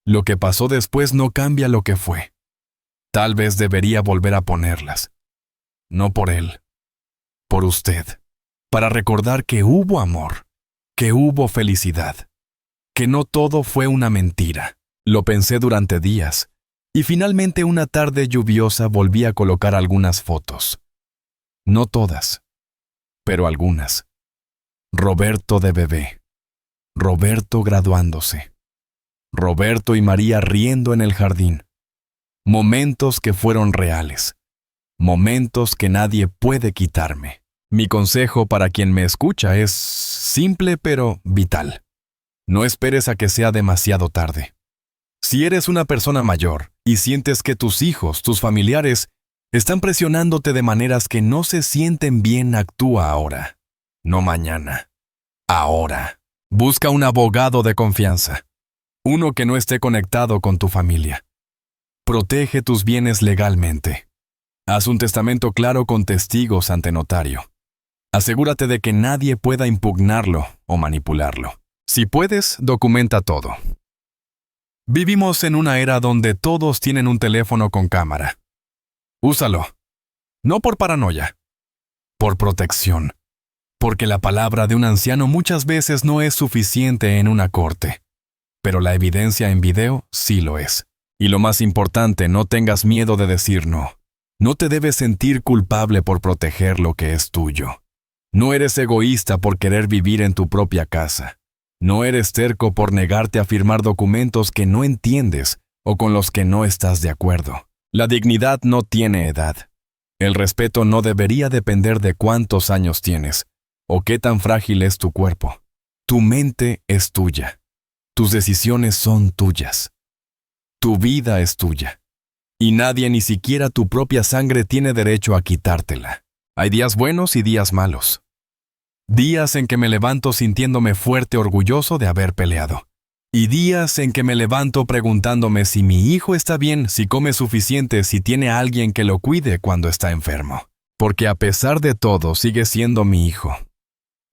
A: Lo que pasó después no cambia lo que fue. Tal vez debería volver a ponerlas. No por él, por usted. Para recordar que hubo amor, que hubo felicidad, que no todo fue una mentira. Lo pensé durante días, y finalmente una tarde lluviosa volví a colocar algunas fotos. No todas, pero algunas. Roberto de bebé. Roberto graduándose. Roberto y María riendo en el jardín. Momentos que fueron reales. Momentos que nadie puede quitarme. Mi consejo para quien me escucha es simple pero vital. No esperes a que sea demasiado tarde. Si eres una persona mayor y sientes que tus hijos, tus familiares, están presionándote de maneras que no se sienten bien, actúa ahora, no mañana. Ahora. Busca un abogado de confianza. Uno que no esté conectado con tu familia. Protege tus bienes legalmente. Haz un testamento claro con testigos ante notario. Asegúrate de que nadie pueda impugnarlo o manipularlo. Si puedes, documenta todo. Vivimos en una era donde todos tienen un teléfono con cámara. Úsalo. No por paranoia, por protección. Porque la palabra de un anciano muchas veces no es suficiente en una corte. Pero la evidencia en video sí lo es. Y lo más importante, no tengas miedo de decir no. No te debes sentir culpable por proteger lo que es tuyo. No eres egoísta por querer vivir en tu propia casa. No eres terco por negarte a firmar documentos que no entiendes o con los que no estás de acuerdo. La dignidad no tiene edad. El respeto no debería depender de cuántos años tienes o qué tan frágil es tu cuerpo. Tu mente es tuya. Tus decisiones son tuyas. Tu vida es tuya. Y nadie, ni siquiera tu propia sangre, tiene derecho a quitártela. Hay días buenos y días malos. Días en que me levanto sintiéndome fuerte, orgulloso de haber peleado. Y días en que me levanto preguntándome si mi hijo está bien, si come suficiente, si tiene a alguien que lo cuide cuando está enfermo. Porque a pesar de todo, sigue siendo mi hijo.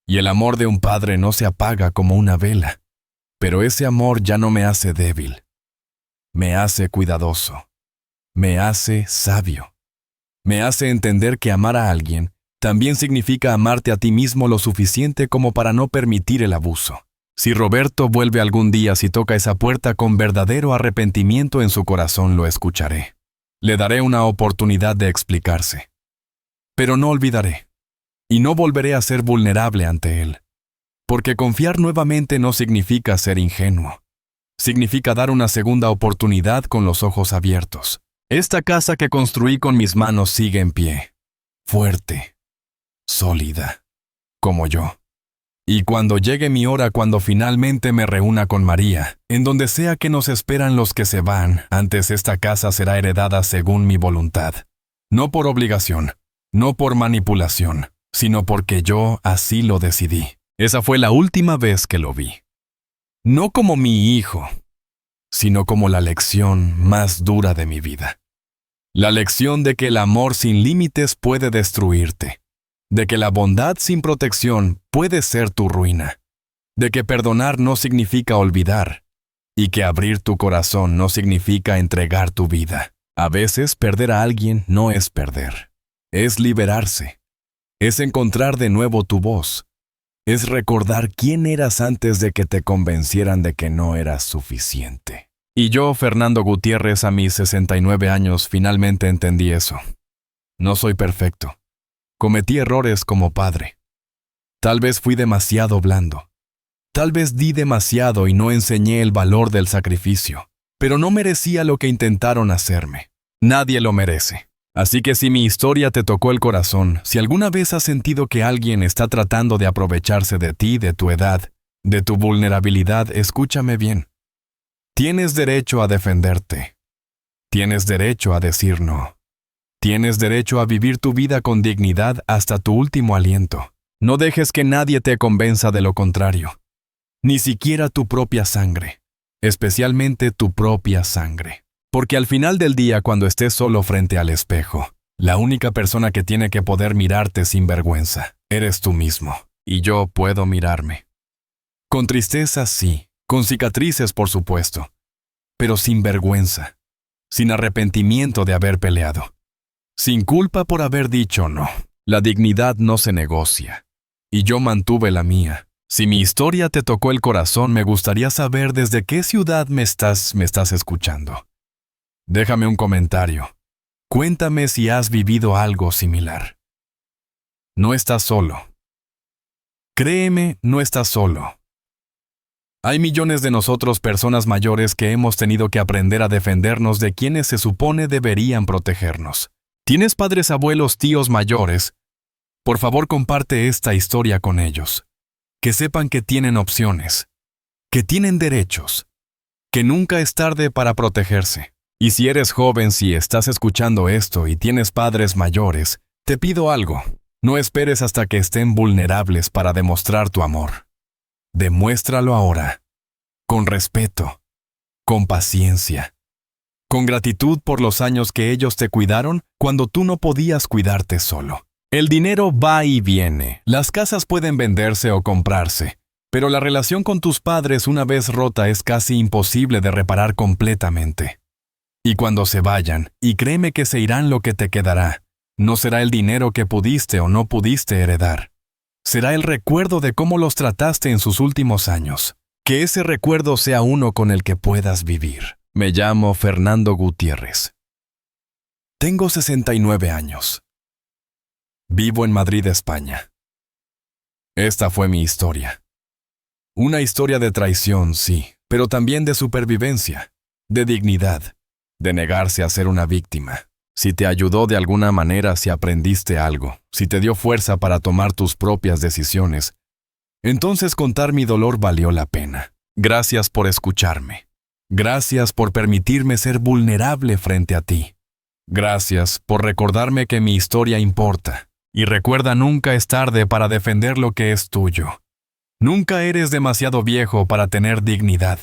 A: Y el amor de un padre no se apaga como una vela. Pero ese amor ya no me hace débil. Me hace cuidadoso. Me hace sabio. Me hace entender que amar a alguien también significa amarte a ti mismo lo suficiente como para no permitir el abuso. Si Roberto vuelve algún día, si toca esa puerta con verdadero arrepentimiento en su corazón, lo escucharé. Le daré una oportunidad de explicarse. Pero no olvidaré. Y no volveré a ser vulnerable ante él. Porque confiar nuevamente no significa ser ingenuo. Significa dar una segunda oportunidad con los ojos abiertos. Esta casa que construí con mis manos sigue en pie. Fuerte. Sólida. Como yo. Y cuando llegue mi hora, cuando finalmente me reúna con María, en donde sea que nos esperan los que se van, antes esta casa será heredada según mi voluntad. No por obligación, no por manipulación, sino porque yo así lo decidí. Esa fue la última vez que lo vi. No como mi hijo, sino como la lección más dura de mi vida. La lección de que el amor sin límites puede destruirte. De que la bondad sin protección puede ser tu ruina, de que perdonar no significa olvidar, y que abrir tu corazón no significa entregar tu vida. A veces perder a alguien no es perder, es liberarse, es encontrar de nuevo tu voz, es recordar quién eras antes de que te convencieran de que no eras suficiente. Y yo, Fernando Gutiérrez, a mis 69 años, finalmente entendí eso. No soy perfecto. Cometí errores como padre. Tal vez fui demasiado blando. Tal vez di demasiado y no enseñé el valor del sacrificio. Pero no merecía lo que intentaron hacerme. Nadie lo merece. Así que si mi historia te tocó el corazón, si alguna vez has sentido que alguien está tratando de aprovecharse de ti, de tu edad, de tu vulnerabilidad, escúchame bien. Tienes derecho a defenderte. Tienes derecho a decir no. Tienes derecho a vivir tu vida con dignidad hasta tu último aliento. No dejes que nadie te convenza de lo contrario. Ni siquiera tu propia sangre. Especialmente tu propia sangre. Porque al final del día, cuando estés solo frente al espejo, la única persona que tiene que poder mirarte sin vergüenza, eres tú mismo. Y yo puedo mirarme. Con tristeza, sí. Con cicatrices, por supuesto. Pero sin vergüenza. Sin arrepentimiento de haber peleado. Sin culpa por haber dicho no. La dignidad no se negocia. Y yo mantuve la mía. Si mi historia te tocó el corazón, me gustaría saber desde qué ciudad me estás escuchando. Déjame un comentario. Cuéntame si has vivido algo similar. No estás solo. Créeme, no estás solo. Hay millones de nosotros, personas mayores, que hemos tenido que aprender a defendernos de quienes se supone deberían protegernos. ¿Tienes padres, abuelos, tíos mayores? Por favor, comparte esta historia con ellos. Que sepan que tienen opciones, que tienen derechos, que nunca es tarde para protegerse. Y si eres joven, si estás escuchando esto y tienes padres mayores, te pido algo. No esperes hasta que estén vulnerables para demostrar tu amor. Demuéstralo ahora, con respeto, con paciencia. Con gratitud por los años que ellos te cuidaron cuando tú no podías cuidarte solo. El dinero va y viene, las casas pueden venderse o comprarse, pero la relación con tus padres una vez rota es casi imposible de reparar completamente. Y cuando se vayan, y créeme que se irán, lo que te quedará, no será el dinero que pudiste o no pudiste heredar. Será el recuerdo de cómo los trataste en sus últimos años. Que ese recuerdo sea uno con el que puedas vivir. Me llamo Fernando Gutiérrez. Tengo 69 años. Vivo en Madrid, España. Esta fue mi historia. Una historia de traición, sí, pero también de supervivencia, de dignidad, de negarse a ser una víctima. Si te ayudó de alguna manera, si aprendiste algo, si te dio fuerza para tomar tus propias decisiones, entonces contar mi dolor valió la pena. Gracias por escucharme. Gracias por permitirme ser vulnerable frente a ti. Gracias por recordarme que mi historia importa. Y recuerda, nunca es tarde para defender lo que es tuyo. Nunca eres demasiado viejo para tener dignidad.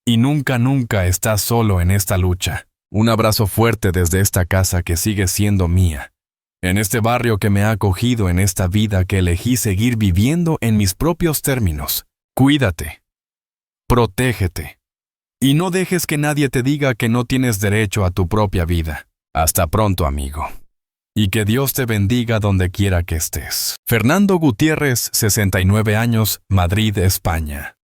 A: Y nunca, nunca estás solo en esta lucha. Un abrazo fuerte desde esta casa que sigue siendo mía. En este barrio que me ha acogido, en esta vida que elegí seguir viviendo en mis propios términos. Cuídate. Protégete. Y no dejes que nadie te diga que no tienes derecho a tu propia vida. Hasta pronto, amigo. Y que Dios te bendiga donde quiera que estés. Fernando Gutiérrez, 69 años, Madrid, España.